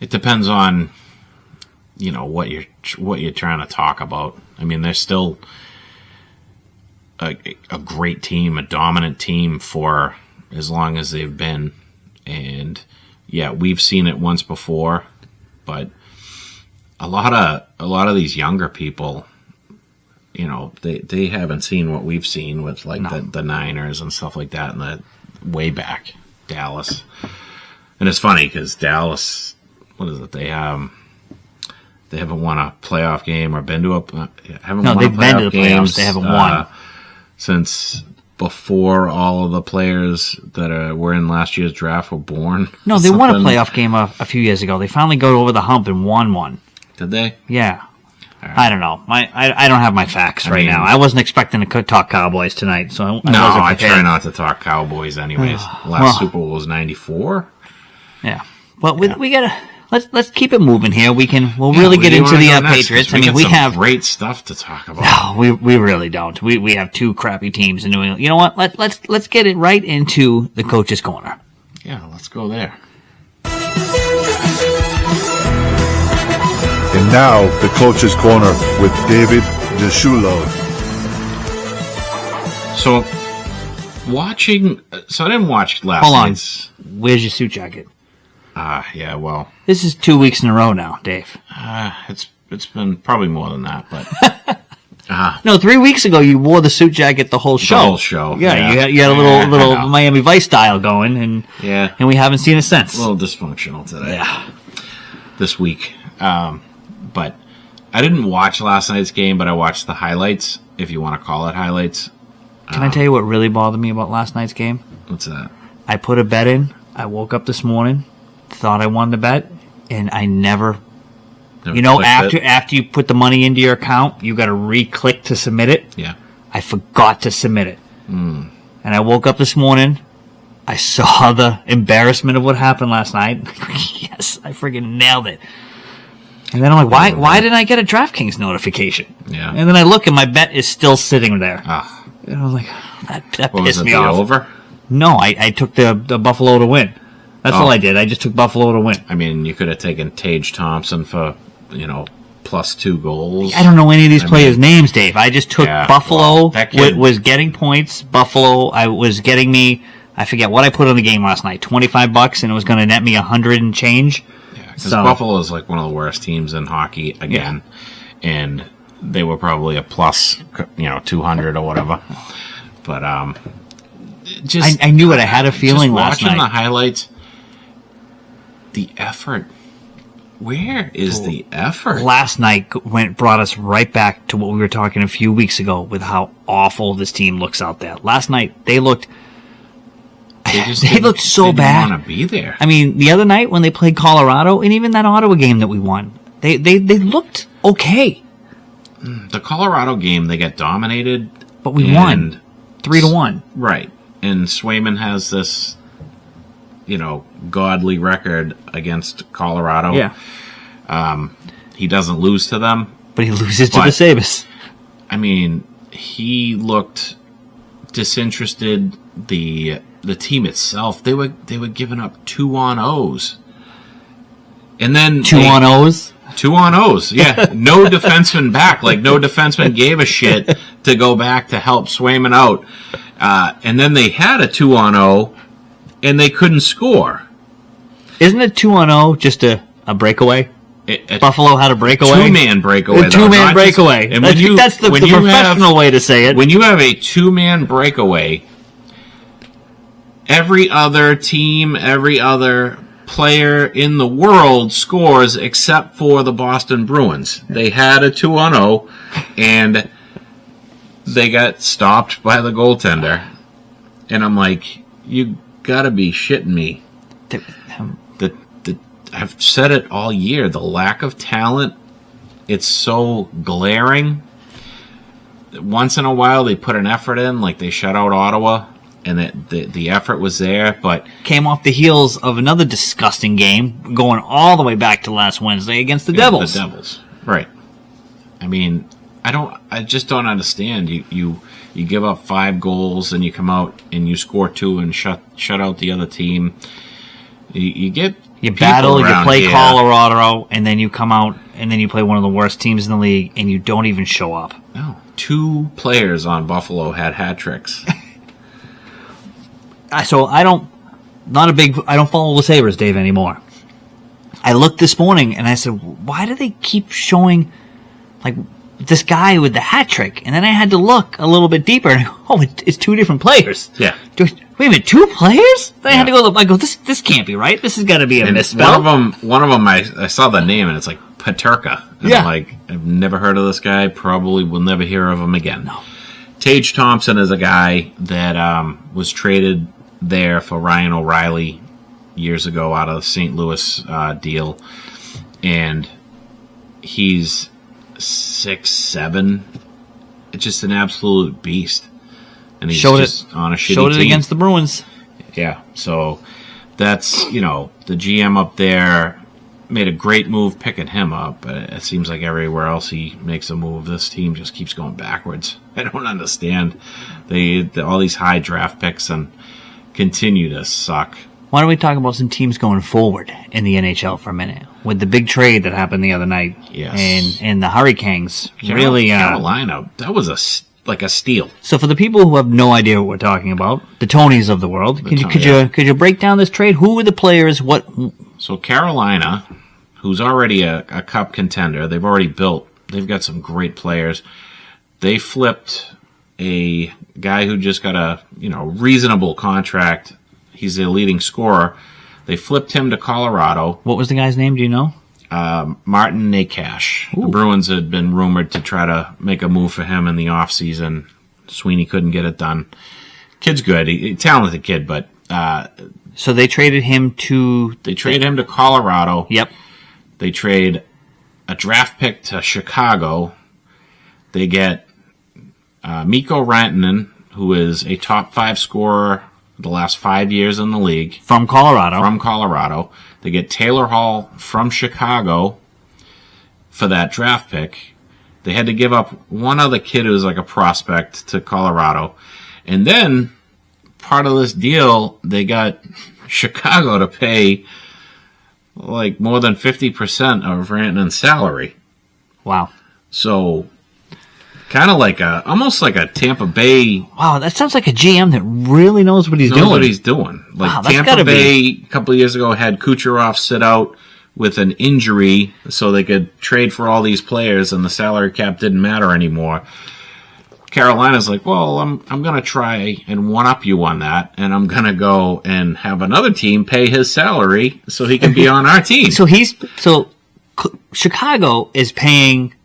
Speaker 4: it depends on, what you're trying to talk about. I mean, they're still a great team, a dominant team for as long as they've been. And yeah, we've seen it once before, but a lot of these younger people, they haven't seen what we've seen with the Niners and stuff like that, and the way back Dallas. And it's funny because Dallas, what is it? They haven't won a playoff game or been to
Speaker 3: they've been to the playoffs. They haven't won
Speaker 4: since before all of the players that were in last year's draft were born.
Speaker 3: No, they won a playoff game a few years ago. They finally got over the hump and won one.
Speaker 4: Did they?
Speaker 3: Yeah. Right. I don't know. I don't have my facts right now. I wasn't expecting to talk Cowboys tonight, so
Speaker 4: I try not to talk Cowboys anyways. Last Super Bowl was '94.
Speaker 3: Yeah. Well, we gotta let's keep it moving here. We'll really get into the Patriots. I mean, we have
Speaker 4: great stuff to talk about.
Speaker 3: No, we really don't. We have two crappy teams in New England. You know what? Let's get it right into the coach's corner.
Speaker 4: Yeah, let's go there.
Speaker 2: And now, the Coach's Corner with David DeShulo.
Speaker 4: So I didn't watch last
Speaker 3: Hold on.
Speaker 4: night's.
Speaker 3: Where's your suit jacket?
Speaker 4: Yeah, well.
Speaker 3: This is 2 weeks in a row now, Dave.
Speaker 4: It's been probably more than that, but.
Speaker 3: No, 3 weeks ago you wore the suit jacket the whole show.
Speaker 4: The whole show.
Speaker 3: Yeah. You had a little Miami Vice style going, and we haven't seen it since.
Speaker 4: A little dysfunctional today.
Speaker 3: Yeah.
Speaker 4: This week. But I didn't watch last night's game, but I watched the highlights, if you want to call it highlights.
Speaker 3: Can I tell you what really bothered me about last night's game?
Speaker 4: What's that?
Speaker 3: I put a bet in. I woke up this morning, thought I won the bet, and I never after you put the money into your account, you got to re-click to submit it.
Speaker 4: Yeah.
Speaker 3: I forgot to submit it. And I woke up this morning, I saw the embarrassment of what happened last night. Yes, I freaking nailed it. And then I'm like, why didn't I get a DraftKings notification?
Speaker 4: Yeah.
Speaker 3: And then I look and my bet is still sitting there. And I was like, that pissed me off.
Speaker 4: Over?
Speaker 3: No, I took the Buffalo to win. That's all I did. I just took Buffalo to win.
Speaker 4: I mean, you could have taken Tage Thompson for, plus 2 goals.
Speaker 3: I don't know any of these players' names, Dave. I just took Buffalo. Was getting points. Buffalo, I forget what I put on the game last night. $25, and it was going to net me 100 and change.
Speaker 4: Because Buffalo is like one of the worst teams in hockey again, and they were probably a plus, 200 or whatever. But
Speaker 3: I knew it. I had a feeling last night.
Speaker 4: Watching the highlights, the effort. Where is the effort?
Speaker 3: Last night brought us right back to what we were talking a few weeks ago with how awful this team looks out there. Last night, they looked so bad.
Speaker 4: Didn't want to be there.
Speaker 3: I mean, the other night when they played Colorado, and even that Ottawa game that we won, they looked okay.
Speaker 4: The Colorado game, they got dominated.
Speaker 3: But we won 3-1.
Speaker 4: Right. And Swayman has this, godly record against Colorado.
Speaker 3: Yeah.
Speaker 4: He doesn't lose to them.
Speaker 3: But he loses to the Sabres.
Speaker 4: I mean, he looked disinterested. The team itself, they were giving up 2-on-0s. And then
Speaker 3: 2-on-0s?
Speaker 4: 2-on-0s, yeah. No defenseman back. Like, no defenseman gave a shit to go back to help Swayman out. And then they had a 2-on-0, and they couldn't score.
Speaker 3: Isn't a 2-on-0 just a breakaway? Buffalo had a breakaway?
Speaker 4: Two-man breakaway.
Speaker 3: A two-man breakaway.
Speaker 4: And
Speaker 3: that's the professional way to say it.
Speaker 4: When you have a two-man breakaway, every other team, every other player in the world scores except for the Boston Bruins. They had a 2-on-0, and they got stopped by the goaltender. And I'm like, you gotta be shitting me. I've said it all year. The lack of talent, it's so glaring. Once in a while, they put an effort in, like they shut out Ottawa, and the effort was there, but
Speaker 3: came off the heels of another disgusting game, going all the way back to last Wednesday against the Devils.
Speaker 4: The Devils, right? I mean, I just don't understand. You give up 5 goals, and you come out and you score 2 and shut out the other team. You
Speaker 3: battle, you play Colorado, and then you come out and then you play one of the worst teams in the league, and you don't even show up.
Speaker 4: No, 2 players on Buffalo had hat tricks.
Speaker 3: So I don't follow the Sabres, Dave, anymore. I looked this morning and I said, why do they keep showing like this guy with the hat trick? And then I had to look a little bit deeper, and it's 2 different players.
Speaker 4: Yeah.
Speaker 3: Wait a minute, 2 players? Then I had to go look. I go, this can't be right. This has got to be a misspell.
Speaker 4: One of them, I saw the name, and it's like Paterka. And
Speaker 3: yeah.
Speaker 4: I'm like, I've never heard of this guy. Probably will never hear of him again.
Speaker 3: No.
Speaker 4: Tage Thompson is a guy that was traded there for Ryan O'Reilly years ago out of the St. Louis deal. And he's 6'7". It's just an absolute beast. And he's on a shitty
Speaker 3: team. Showed it
Speaker 4: team.
Speaker 3: against the Bruins.
Speaker 4: Yeah, so that's, the GM up there made a great move picking him up, but it seems like everywhere else he makes a move, this team just keeps going backwards. I don't understand. All these high draft picks and continue to suck.
Speaker 3: Why don't we talk about some teams going forward in the NHL for a minute? With the big trade that happened the other night.
Speaker 4: Yes.
Speaker 3: And the Hurricanes.
Speaker 4: Carolina, that was a steal.
Speaker 3: So for the people who have no idea what we're talking about, the Tonys of the world, could you break down this trade? Who were the players? What?
Speaker 4: So Carolina, who's already a cup contender, they've got some great players. They flipped a guy who just got a reasonable contract. He's a leading scorer. They flipped him to Colorado.
Speaker 3: What was the guy's name? Do you know?
Speaker 4: Martin Nakash. The Bruins had been rumored to try to make a move for him in the offseason. Sweeney couldn't get it done. Kid's good. Talented kid, but...
Speaker 3: so they traded him to...
Speaker 4: They traded him to Colorado.
Speaker 3: Yep.
Speaker 4: They trade a draft pick to Chicago. They get Mikko Rantanen, who is a top 5 scorer the last 5 years in the league.
Speaker 3: From Colorado.
Speaker 4: They get Taylor Hall from Chicago for that draft pick. They had to give up one other kid who was like a prospect to Colorado. And then, part of this deal, they got Chicago to pay like more than 50% of Rantanen's salary.
Speaker 3: Wow.
Speaker 4: So... kind of almost like a Tampa Bay.
Speaker 3: Wow, that sounds like a GM that really knows what he's doing.
Speaker 4: Like Tampa Bay a couple of years ago had Kucherov sit out with an injury so they could trade for all these players and the salary cap didn't matter anymore. Carolina's like, well, I'm going to try and one-up you on that, and I'm going to go and have another team pay his salary so he can be on our team.
Speaker 3: So Chicago is paying,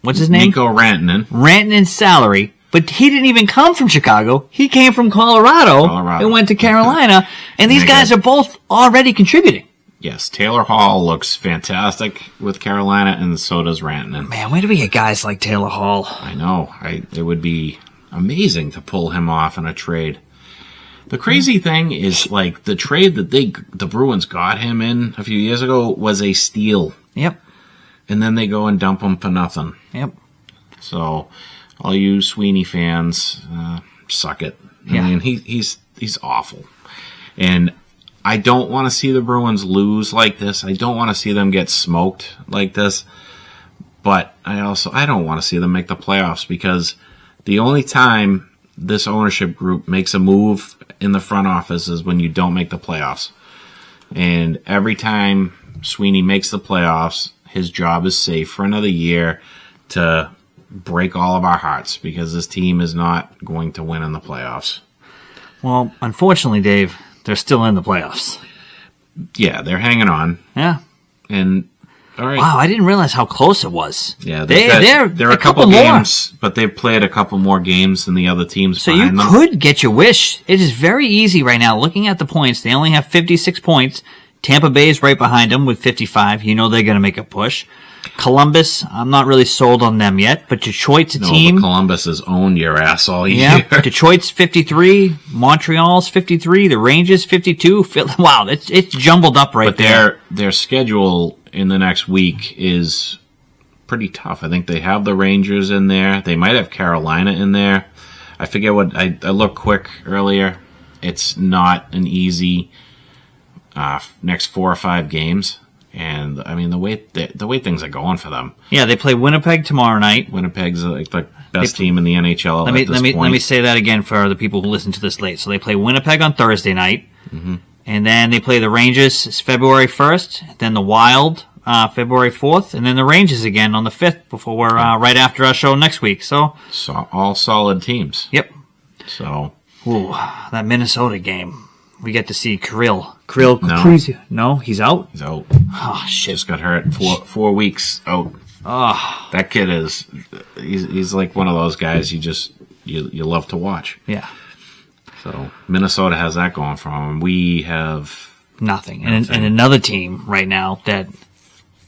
Speaker 3: what's his name?
Speaker 4: Nico
Speaker 3: Rantanen's salary, but he didn't even come from Chicago. He came from Colorado. And went to Carolina, and these guys are both already contributing.
Speaker 4: Yes, Taylor Hall looks fantastic with Carolina, and so does Rantanen.
Speaker 3: Man, where do we get guys like Taylor Hall?
Speaker 4: I know. It would be amazing to pull him off in a trade. The crazy thing is, like, the trade that the Bruins got him in a few years ago was a steal.
Speaker 3: Yep.
Speaker 4: And then they go and dump him for nothing.
Speaker 3: Yep.
Speaker 4: So, all you Sweeney fans, suck it.
Speaker 3: Yeah.
Speaker 4: I mean, he's awful. And I don't want to see the Bruins lose like this. I don't want to see them get smoked like this. But I don't want to see them make the playoffs, because the only time this ownership group makes a move in the front office is when you don't make the playoffs. And every time Sweeney makes the playoffs, his job is safe for another year to break all of our hearts, because this team is not going to win in the playoffs.
Speaker 3: Well, unfortunately, Dave, they're still in the playoffs.
Speaker 4: Yeah, they're hanging on.
Speaker 3: Yeah.
Speaker 4: And all right.
Speaker 3: Wow, I didn't realize how close it was.
Speaker 4: Yeah,
Speaker 3: they're
Speaker 4: a couple games, but they've played a couple more games than the other teams.
Speaker 3: So you could get your wish. It is very easy right now. Looking at the points, they only have 56 points. Tampa Bay is right behind them with 55. You know they're going to make a push. Columbus, I'm not really sold on them yet, but Detroit's a team.
Speaker 4: But Columbus has owned your ass all year.
Speaker 3: Yeah, Detroit's 53, Montreal's 53, the Rangers 52. Wow, it's jumbled up right there.
Speaker 4: But their schedule in the next week is pretty tough. I think they have the Rangers in there. They might have Carolina in there. I forget what I looked quick earlier. It's not an easy next 4 or 5 games. And I mean the way things are going for them.
Speaker 3: Yeah, they play Winnipeg tomorrow night.
Speaker 4: Winnipeg's like the best team in the NHL at this point.
Speaker 3: Let me say that again for the people who listen to this late. So they play Winnipeg on Thursday night, and then they play the Rangers February 1st, then the Wild February 4th, and then the Rangers again on the 5th before we're right after our show next week. So
Speaker 4: all solid teams.
Speaker 3: Yep.
Speaker 4: So
Speaker 3: that Minnesota game. We get to see Kirill. No, he's out?
Speaker 4: He's out.
Speaker 3: Oh, shit.
Speaker 4: Just got hurt. 4 weeks out.
Speaker 3: Oh.
Speaker 4: That kid he's like one of those guys you love to watch.
Speaker 3: Yeah.
Speaker 4: So Minnesota has that going for them. We have
Speaker 3: nothing. And another team right now that...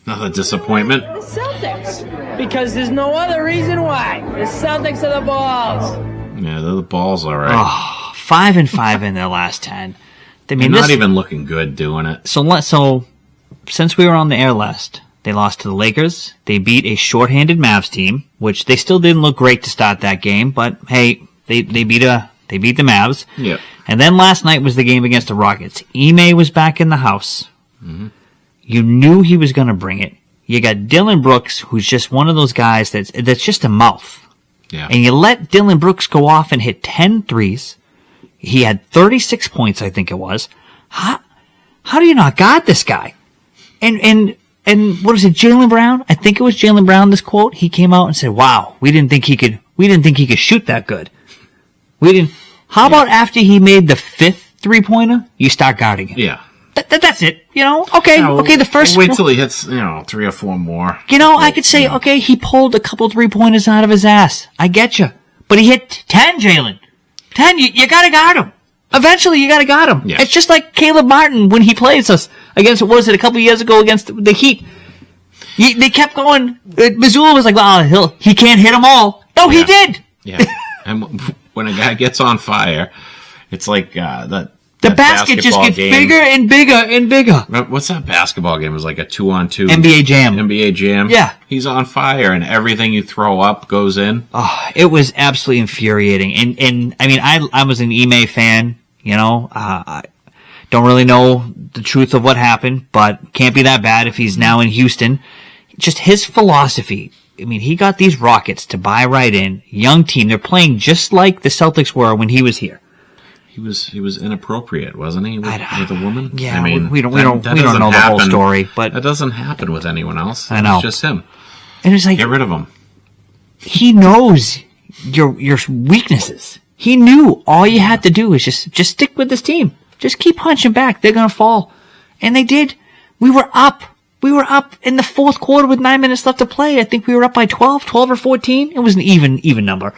Speaker 4: Another disappointment.
Speaker 5: The Celtics. Because there's no other reason why. The Celtics are the balls.
Speaker 4: Yeah, they're the balls, all right.
Speaker 3: Oh, 5-5 in their last 10. I mean,
Speaker 4: they're not even looking good doing it.
Speaker 3: So since we were on the air last, they lost to the Lakers. They beat a shorthanded Mavs team, which they still didn't look great to start that game. But hey, they beat the Mavs.
Speaker 4: Yeah.
Speaker 3: And then last night was the game against the Rockets. Ime was back in the house. Mm-hmm. You knew he was going to bring it. You got Dylan Brooks, who's just one of those guys that's just a mouth.
Speaker 4: Yeah.
Speaker 3: And you let Dylan Brooks go off and hit 10 threes. He had 36 points, I think it was. How do you not guard this guy? And what was it, Jaylen Brown? I think it was Jaylen Brown, this quote. He came out and said, wow, we didn't think he could shoot that good. How about after he made the 5th three-pointer, you start guarding him?
Speaker 4: Yeah.
Speaker 3: That's it, Okay, the first...
Speaker 4: Wait till he hits, 3 or 4 more.
Speaker 3: I could say, okay, he pulled a couple three-pointers out of his ass. I get you. But he hit 10, Jalen. 10, you gotta guard him. Eventually, you gotta guard him.
Speaker 4: Yes.
Speaker 3: It's just like Caleb Martin when he plays us against, what was it, a couple years ago against the Heat. They kept going. Missoula was like, well, he can't hit them all. No, he did.
Speaker 4: Yeah. And when a guy gets on fire, it's like
Speaker 3: the basket just gets bigger and bigger and bigger.
Speaker 4: What's that basketball game? It was like a 2-on-2.
Speaker 3: NBA Jam.
Speaker 4: Yeah. He's on fire, and everything you throw up goes in.
Speaker 3: Oh, it was absolutely infuriating. And I mean, I was an Ime fan, I don't really know the truth of what happened, but can't be that bad if he's now in Houston. Just his philosophy. I mean, he got these Rockets to buy right in. Young team. They're playing just like the Celtics were when he was here.
Speaker 4: He was inappropriate, wasn't he, with a woman?
Speaker 3: Yeah, I mean, we don't know the whole story, but
Speaker 4: that doesn't happen with anyone else.
Speaker 3: I know.
Speaker 4: It's just him.
Speaker 3: And it's like,
Speaker 4: get rid of him.
Speaker 3: He knows your weaknesses. He knew all you had to do is just stick with this team. Just keep punching back. They're going to fall. And they did. We were up. We were up in the fourth quarter with 9 minutes left to play. I think we were up by 12 or 14. It was an even number.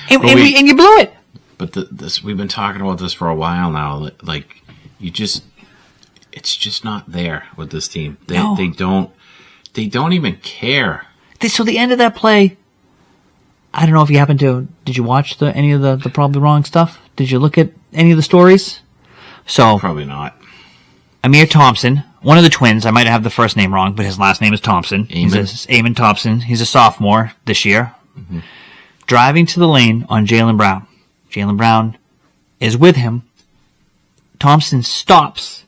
Speaker 3: And you blew it.
Speaker 4: But this we've been talking about this for a while now. Like, it's just not there with this team. They don't even care.
Speaker 3: So the end of that play, I don't know if you happened to, did you watch any of the probably wrong stuff? Did you look at any of the stories? So
Speaker 4: probably not.
Speaker 3: Amir Thompson, one of the twins, I might have the first name wrong, but his last name is Thompson. Eamon Thompson. He's a sophomore this year. Mm-hmm. Driving to the lane on Jaylen Brown. Jaylen Brown is with him. Thompson stops,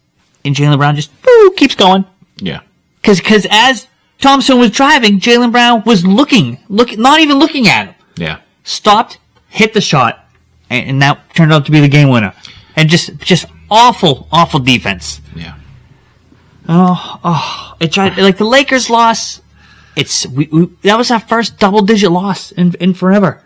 Speaker 3: and Jaylen Brown just keeps going.
Speaker 4: Yeah.
Speaker 3: Because as Thompson was driving, Jaylen Brown was looking, not even looking at him.
Speaker 4: Yeah.
Speaker 3: Stopped, hit the shot, and that turned out to be the game winner. And just awful defense.
Speaker 4: Yeah.
Speaker 3: It tried, like the Lakers loss. That was our first double-digit loss in forever.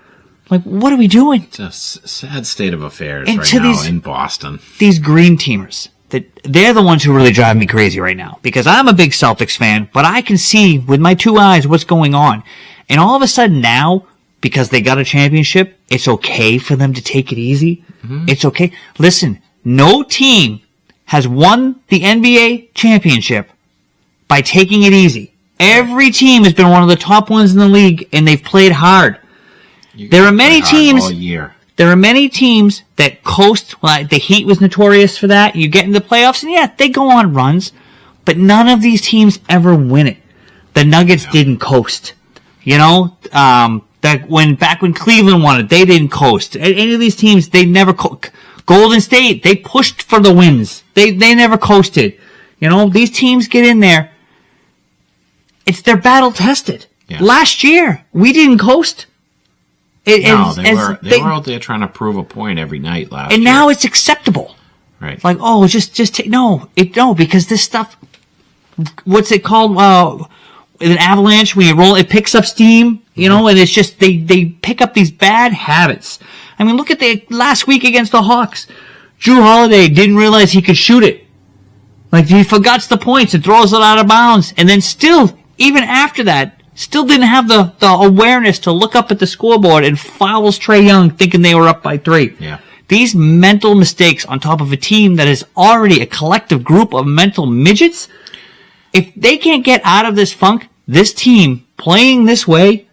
Speaker 3: Like, what are we doing?
Speaker 4: It's a sad state of affairs right now in Boston.
Speaker 3: These green teamers, they're the ones who really drive me crazy right now. Because I'm a big Celtics fan, but I can see with my two eyes what's going on. And all of a sudden now, because they got a championship, it's okay for them to take it easy. Mm-hmm. It's okay. Listen, no team has won the NBA championship by taking it easy. Every team has been one of the top ones in the league, and they've played hard. There are many teams.
Speaker 4: All year.
Speaker 3: There are many teams that coast. Well, the Heat was notorious for that. You get in the playoffs, and yeah, they go on runs, but none of these teams ever win it. The Nuggets didn't coast. You know, back when Cleveland won it, they didn't coast. Any of these teams, they never. Golden State, they pushed for the wins. They never coasted. You know, these teams get in there. They're battle tested. Yeah. Last year, we didn't coast.
Speaker 4: They were out there trying to prove a point every night last year.
Speaker 3: And now it's acceptable.
Speaker 4: Right.
Speaker 3: Like, just take, because this stuff, what's it called? An avalanche, when you roll, it picks up steam, you know, and it's just, they pick up these bad habits. I mean, look at the last week against the Hawks. Drew Holiday didn't realize he could shoot it. Like, he forgets the points and throws it out of bounds. And then still, even after that, still didn't have the awareness to look up at the scoreboard and fouls Trae Young thinking they were up by 3.
Speaker 4: Yeah.
Speaker 3: These mental mistakes on top of a team that is already a collective group of mental midgets, if they can't get out of this funk, this team playing this way,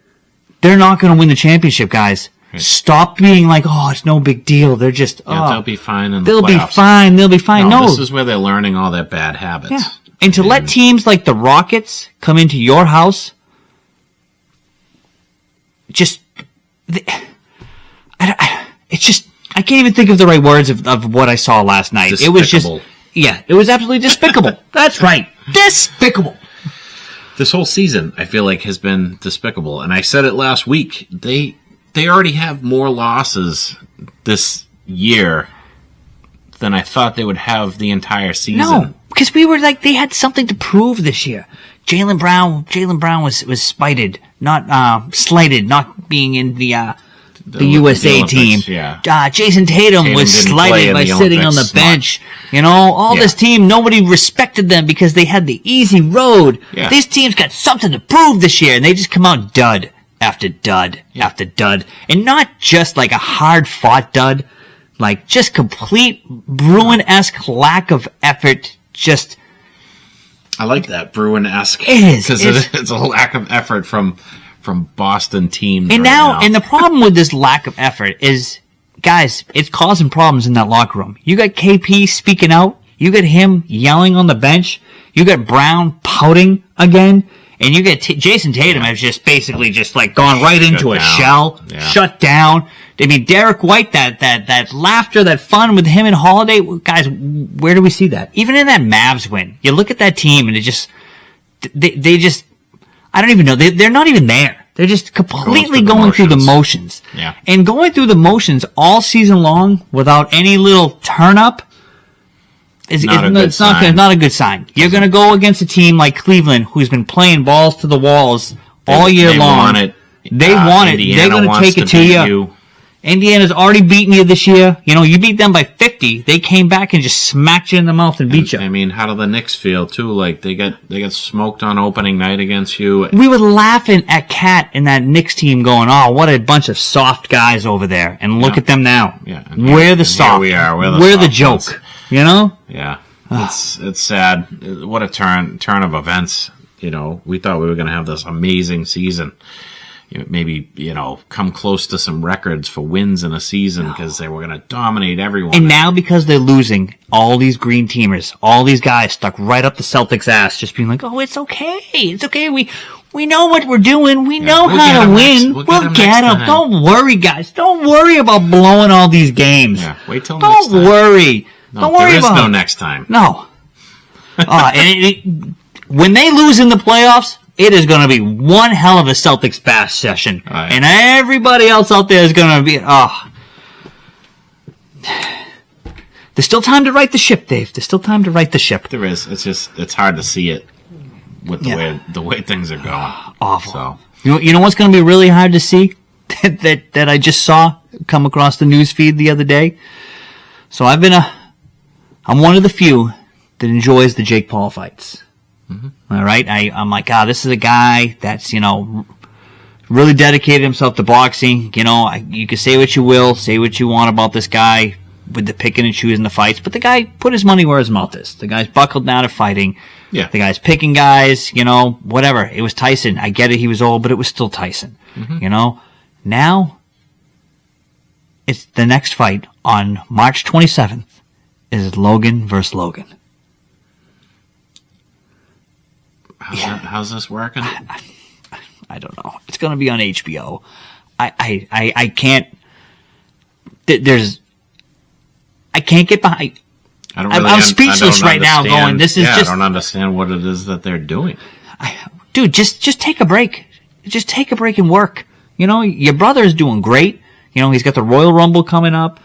Speaker 3: they're not going to win the championship, guys. Right. Stop being like, it's no big deal. They're just,
Speaker 4: they'll be fine in the
Speaker 3: playoffs. They'll be fine. No,
Speaker 4: this is where they're learning all their bad habits.
Speaker 3: Yeah. And to let teams like the Rockets come into your house, I can't even think of the right words of what I saw last night.
Speaker 4: Despicable.
Speaker 3: It was just, it was absolutely despicable. That's right. Despicable.
Speaker 4: This whole season, I feel like, has been despicable. And I said it last week. They already have more losses this year than I thought they would have the entire season.
Speaker 3: No, because we were like, they had something to prove this year. Jaylen Brown was slighted, not being in the USA team.
Speaker 4: Yeah.
Speaker 3: Jason Tatum was slighted by sitting on the bench. You know, this team, nobody respected them because they had the easy road.
Speaker 4: Yeah.
Speaker 3: These teams got something to prove this year, and they just come out dud after dud after dud. And not just like a hard-fought dud, like just complete Bruin-esque lack of effort, just...
Speaker 4: I like that, Bruin-esque.
Speaker 3: It is.
Speaker 4: Because it's a lack of effort from Boston teams
Speaker 3: and
Speaker 4: right now.
Speaker 3: And the problem with this lack of effort is, guys, it's causing problems in that locker room. You got KP speaking out. You got him yelling on the bench. You got Brown pouting again. And you get Jason Tatum has just basically just like gone right into a shell, shut down. I mean, Derek White, that laughter, that fun with him and Holiday, guys, where do we see that? Even in that Mavs win, you look at that team and it just, they just, I don't even know, they're not even there. They're just completely going through the motions.
Speaker 4: Yeah.
Speaker 3: And going through the motions all season long without any little turn up, it's not a good sign. You're going to go against a team like Cleveland, who's been playing balls to the walls all year long. They want it. They're going to take it to you. Indiana's already beaten you this year. You know, you beat them by 50. They came back and just smacked you in the mouth and beat you.
Speaker 4: I mean, how do the Knicks feel too? Like they got smoked on opening night against you.
Speaker 3: We were laughing at Cat and that Knicks team, going, "Oh, what a bunch of soft guys over there!" And look at them now.
Speaker 4: Yeah,
Speaker 3: we're the soft.
Speaker 4: Here we are.
Speaker 3: We're the joke.
Speaker 4: Ones.
Speaker 3: You know?
Speaker 4: Yeah, it's sad. What a turn of events. You know, we thought we were going to have this amazing season. Maybe, come close to some records for wins in a season because they were going to dominate everyone.
Speaker 3: And now because they're losing, all these green teamers, all these guys stuck right up the Celtics' ass, just being like, "Oh, it's okay. It's okay. We know what we're doing. We know how to win. We'll get them. Don't worry, guys. Don't worry about blowing all these games.
Speaker 4: Yeah, wait till
Speaker 3: Don't
Speaker 4: next time.
Speaker 3: worry.
Speaker 4: No,
Speaker 3: Don't worry about
Speaker 4: there is no next time.
Speaker 3: No. When they lose in the playoffs, it is going to be one hell of a Celtics bash session.
Speaker 4: Right.
Speaker 3: And everybody else out there is going to be, There's still time to right the ship, Dave. There's still time to right the ship.
Speaker 4: There is. It's hard to see it with the way things are going.
Speaker 3: Awful.
Speaker 4: So.
Speaker 3: You know what's going to be really hard to see that I just saw come across the news feed the other day? So I'm one of the few that enjoys the Jake Paul fights. Mm-hmm. All right, I'm like, this is a guy that's really dedicated himself to boxing. You can say what you will, say what you want about this guy with the picking and choosing the fights, but the guy put his money where his mouth is. The guy's buckled down to fighting.
Speaker 4: Yeah,
Speaker 3: the guy's picking guys. Whatever. It was Tyson. I get it. He was old, but it was still Tyson. Mm-hmm. Now it's the next fight on March 27th is Logan vs. Logan.
Speaker 4: How's this working?
Speaker 3: I don't know. It's going to be on HBO. I can't. I can't get behind. I'm speechless right now. Going, this is just.
Speaker 4: I don't understand what it is that they're doing.
Speaker 3: Dude, just take a break. Just take a break and work. Your brother is doing great. He's got the Royal Rumble coming up.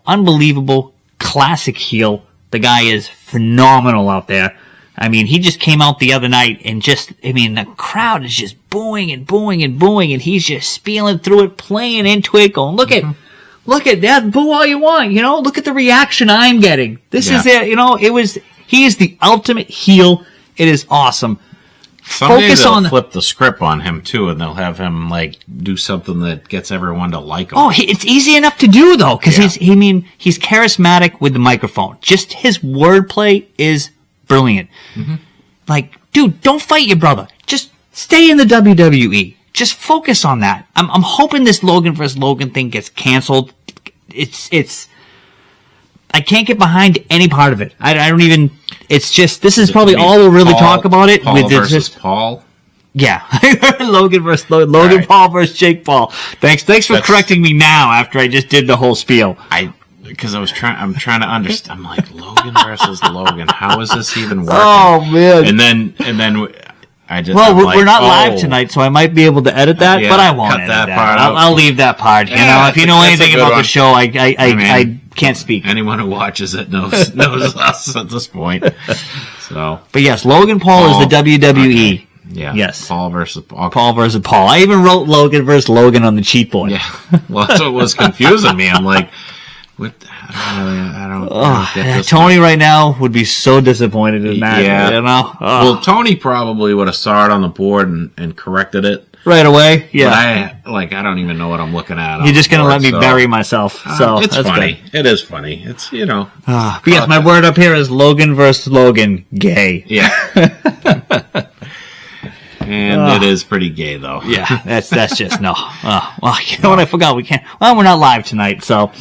Speaker 3: Unbelievable classic heel. The guy is phenomenal out there. I mean, he just came out the other night and the crowd is just booing and booing and booing, and he's just spieling through it, playing into it, going, look at that, boo all you want, look at the reaction I'm getting. This is it, he is the ultimate heel. It is awesome.
Speaker 4: Someday they'll flip the script on him too, and they'll have him do something that gets everyone to like him. Oh,
Speaker 3: it's easy enough to do though, because he's charismatic with the microphone. Just his wordplay is brilliant. Mm-hmm. Dude, don't fight your brother. Just stay in the WWE. Just focus on that. I'm hoping this Logan vs. Logan thing gets canceled. It's. I can't get behind any part of it. I don't even. It's just this is probably all we'll really talk about it.
Speaker 4: Paul versus Paul.
Speaker 3: Yeah, Logan vs. Logan. Logan right. Paul versus Jake Paul. Thanks for correcting me now after I just did the whole spiel.
Speaker 4: Because I'm trying to understand. I'm like, Logan versus Logan. How is this even working?
Speaker 3: Oh man!
Speaker 4: And then I just
Speaker 3: we're not live tonight, so I might be able to edit that, but I won't edit that part. I'll leave that part. If you know anything about the show, I can't speak.
Speaker 4: Anyone who watches it knows us at this point. So,
Speaker 3: but yes, Logan Paul is the WWE.
Speaker 4: Okay. Yeah.
Speaker 3: Yes.
Speaker 4: Paul versus Paul.
Speaker 3: Paul versus Paul. I even wrote Logan versus Logan on the cheat board.
Speaker 4: Yeah. Well, that's what was confusing me. I'm like. I don't get this
Speaker 3: Tony right now would be so disappointed in that.
Speaker 4: Yeah. Well, Tony probably would have saw it on the board and corrected it
Speaker 3: right away. Yeah.
Speaker 4: But I don't even know what I'm looking at.
Speaker 3: You're just going to let me bury myself. So
Speaker 4: it's
Speaker 3: that's
Speaker 4: funny.
Speaker 3: Good.
Speaker 4: It is funny. It's,
Speaker 3: but yes, my word up here is Logan versus Logan. Gay.
Speaker 4: Yeah. And it is pretty gay, though.
Speaker 3: Yeah. That's just no. Well, you know what? I forgot. We can't. Well, we're not live tonight, so.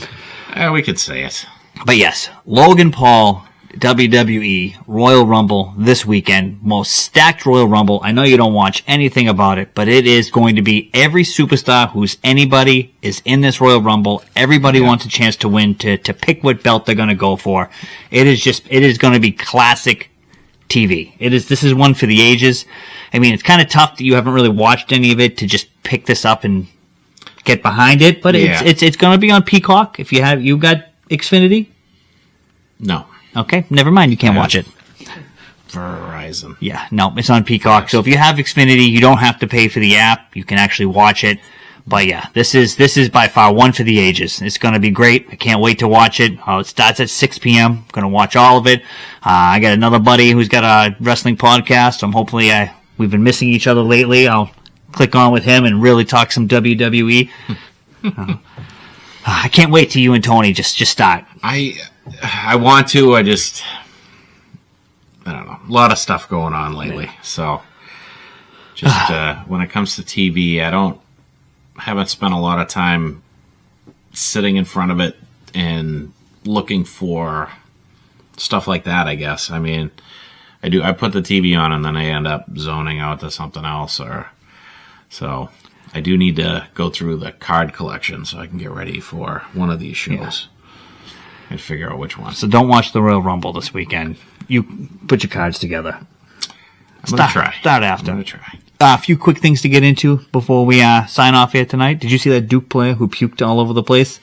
Speaker 4: We could say it.
Speaker 3: But yes, Logan Paul, WWE, Royal Rumble this weekend. Most stacked Royal Rumble. I know you don't watch anything about it, but it is going to be every superstar who's anybody is in this Royal Rumble. Everybody wants a chance to win, to pick what belt they're going to go for. It is going to be classic TV. This is one for the ages. I mean, it's kind of tough that you haven't really watched any of it to just pick this up and get behind it, but it's going to be on Peacock. If you got Xfinity?
Speaker 4: No.
Speaker 3: Okay, never mind. You can't watch it.
Speaker 4: Verizon.
Speaker 3: Yeah, no, it's on Peacock. So if you have Xfinity, you don't have to pay for the app. You can actually watch it. But yeah, this is by far one for the ages. It's going to be great. I can't wait to watch it. It starts at 6 p.m. I'm going to watch all of it. I got another buddy who's got a wrestling podcast. So hopefully we've been missing each other lately. I'll click on with him and really talk some WWE. I can't wait till you and Tony just start.
Speaker 4: I want to. I don't know. A lot of stuff going on lately. So just when it comes to TV, haven't spent a lot of time sitting in front of it and looking for stuff like that, I guess. I mean, I put the TV on and then I end up zoning out to something else, so I do need to go through the card collection so I can get ready for one of these shows and figure out which one.
Speaker 3: So don't watch the Royal Rumble this weekend. You put your cards together.
Speaker 4: I'm going to try.
Speaker 3: Start after.
Speaker 4: I'm going to try.
Speaker 3: A few quick things to get into before we sign off here tonight. Did you see that Duke player who puked all over the place?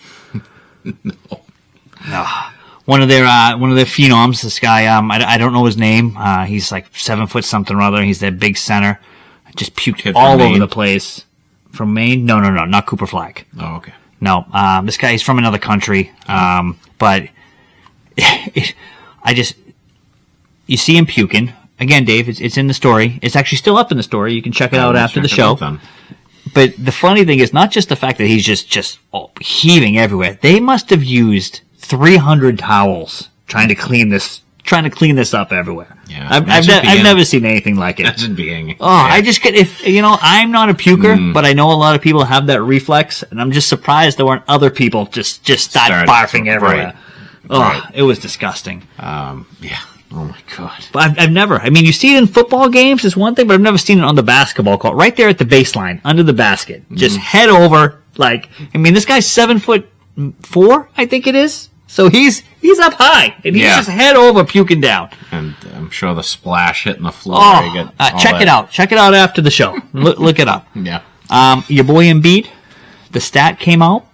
Speaker 4: No.
Speaker 3: One of their phenoms. This guy, I don't know his name. He's like 7 foot something or other. He's their big center. Just puked all over the place. From Maine? No, not Cooper Flag.
Speaker 4: Oh, okay.
Speaker 3: No, this guy is from another country. But you see him puking. Again, Dave, it's in the story. It's actually still up in the story. You can check it out after the show. But the funny thing is not just the fact that he's just heaving everywhere. They must have used 300 towels trying to clean this up everywhere.
Speaker 4: Yeah,
Speaker 3: I've never seen anything like it.
Speaker 4: Imagine being.
Speaker 3: Oh, yeah. I just get I'm not a puker, but I know a lot of people have that reflex, and I'm just surprised there weren't other people just start barfing everywhere.
Speaker 4: Right.
Speaker 3: Oh,
Speaker 4: Right.
Speaker 3: It was disgusting.
Speaker 4: Yeah. Oh my God.
Speaker 3: But I've never. I mean, you see it in football games is one thing, but I've never seen it on the basketball court. Right there at the baseline, under the basket, just head over. This guy's 7'4", I think it is. So he's up high, and he's just head over puking down.
Speaker 4: And I'm sure the splash hitting the floor.
Speaker 3: Check it out. Check it out after the show. Look it up.
Speaker 4: Yeah.
Speaker 3: Your boy Embiid, the stat came out.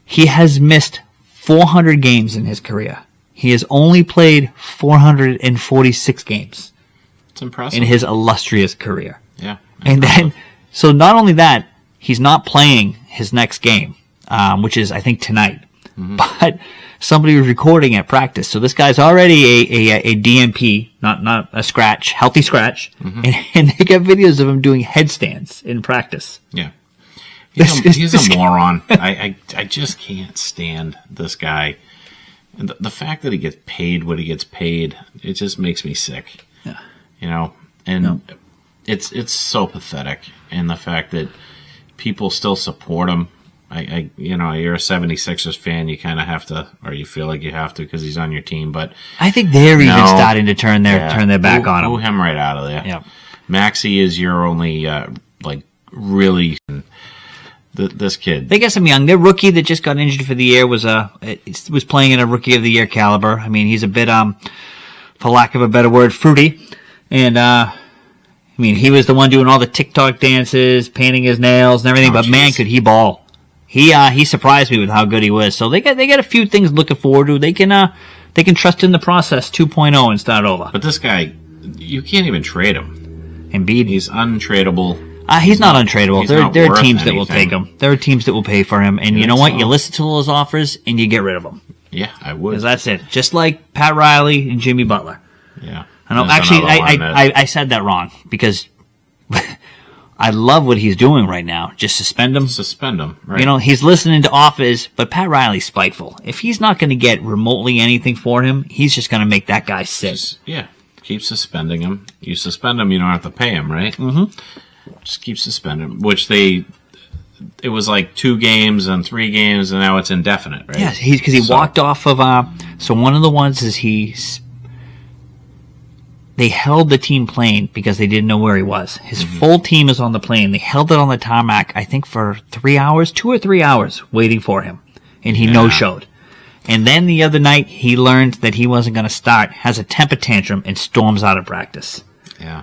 Speaker 3: He has missed 400 games in his career. He has only played 446 games.
Speaker 4: It's impressive.
Speaker 3: In his illustrious career.
Speaker 4: Yeah.
Speaker 3: And then, so not only that, he's not playing his next game, which is, I think, tonight. Mm-hmm. But somebody was recording at practice. So this guy's already a DNP, not a scratch, healthy scratch. Mm-hmm. And they got videos of him doing headstands in practice.
Speaker 4: Yeah. He's a moron. I just can't stand this guy. And the fact that he gets paid what he gets paid, it just makes me sick. Yeah. It's so pathetic. And the fact that people still support him. You're a 76ers fan, you kind of have to, or you feel like you have to because he's on your team. But
Speaker 3: I think they're even starting to turn their back on him.
Speaker 4: Move him right out of there.
Speaker 3: Yeah.
Speaker 4: Maxey is your only, really. This kid.
Speaker 3: They got some young. Their rookie that just got injured for the year was playing at a rookie of the year caliber. I mean, he's a bit, for lack of a better word, fruity. And, he was the one doing all the TikTok dances, painting his nails and everything, but man, could he ball. He surprised me with how good he was. So they got a few things looking forward to. They can trust in the process 2.0 and start over.
Speaker 4: But this guy, you can't even trade him.
Speaker 3: Embiid.
Speaker 4: He's untradeable.
Speaker 3: He's not untradeable. There are teams that will
Speaker 4: anything.
Speaker 3: take him. There are teams that will pay for him. And you know what? You listen to those offers and you get rid of them.
Speaker 4: Yeah, I would.
Speaker 3: Because that's it. Just like Pat Riley and Jimmy Butler.
Speaker 4: Yeah.
Speaker 3: I know. Actually, I said that wrong because I love what he's doing right now. Just suspend him.
Speaker 4: Suspend him. Right.
Speaker 3: He's listening to offers, but Pat Riley's spiteful. If he's not going to get remotely anything for him, he's just going to make that guy sick.
Speaker 4: Keep suspending him. You suspend him, you don't have to pay him, right?
Speaker 3: Mm-hmm.
Speaker 4: Just keep suspending him, which it was like 2 games and 3 games, and now it's indefinite, right?
Speaker 3: Yeah, because he walked off of, so one of the ones is they held the team plane because they didn't know where he was. His full team is on the plane. They held it on the tarmac, I think for 3 hours, 2 or 3 hours waiting for him. And he no-showed. And then the other night, he learned that he wasn't going to start, has a temper tantrum, and storms out of practice.
Speaker 4: Yeah.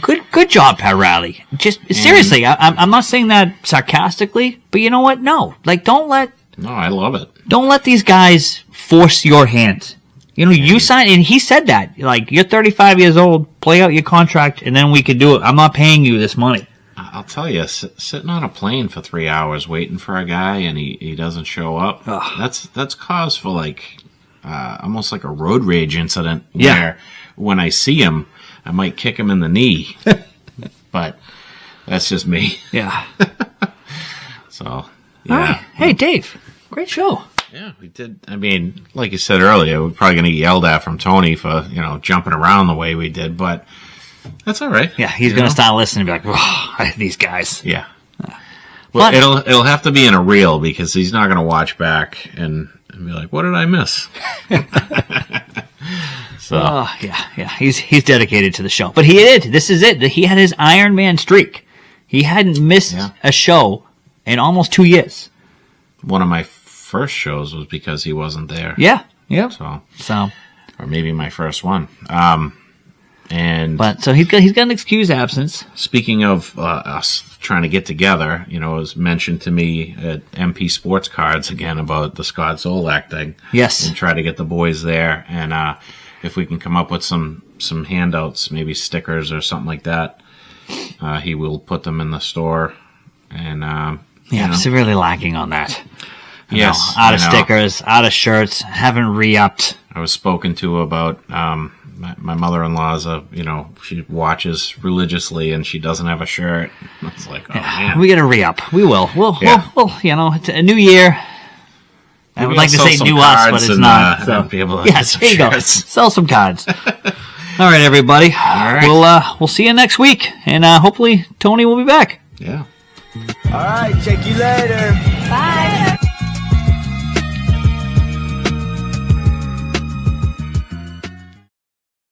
Speaker 3: Good job, Pat Riley. Seriously, I'm not saying that sarcastically, but you know what? No. No,
Speaker 4: I love it.
Speaker 3: Don't let these guys force your hand. You signed, and he said that. Like, you're 35 years old, play out your contract, and then we could do it. I'm not paying you this money.
Speaker 4: I'll tell you, sitting on a plane for 3 hours waiting for a guy and he doesn't show up, that's cause for, like, almost like a road rage incident where when I see him, I might kick him in the knee. But that's just me.
Speaker 3: Yeah.
Speaker 4: So,
Speaker 3: All right. Hey, Dave, great show.
Speaker 4: Yeah, we did. I mean, like you said earlier, we're probably going to get yelled at from Tony for, jumping around the way we did, but that's all right.
Speaker 3: Yeah, he's going to start listening and be like, oh, these guys.
Speaker 4: Yeah. Well, it'll have to be in a reel because he's not going to watch back and be like, what did I miss? So.
Speaker 3: Yeah. He's dedicated to the show. But he did. This is it. He had his Iron Man streak. He hadn't missed a show in almost 2 years.
Speaker 4: One of my first shows was because he wasn't there.
Speaker 3: Yeah. So.
Speaker 4: Or maybe my first one.
Speaker 3: But so he's got an excused absence.
Speaker 4: Speaking of us trying to get together, it was mentioned to me at MP Sports Cards again about the Scott Zolak thing.
Speaker 3: Yes.
Speaker 4: And try to get the boys there. And if we can come up with some handouts, maybe stickers or something like that, he will put them in the store. And
Speaker 3: severely lacking on that.
Speaker 4: Yes.
Speaker 3: Out of stickers, out of shirts, haven't re-upped.
Speaker 4: I was spoken to about my mother-in-law's she watches religiously and she doesn't have a shirt. It's like, man.
Speaker 3: We got to re-up. We will. We'll it's a new year. I would like to say new us, but it's not. So.
Speaker 4: Be able to
Speaker 3: there you go. Sell some cards. All right, everybody.
Speaker 4: All right.
Speaker 3: We'll see you next week, and hopefully Tony will be back.
Speaker 4: Yeah.
Speaker 6: All right, check you later.
Speaker 7: Bye.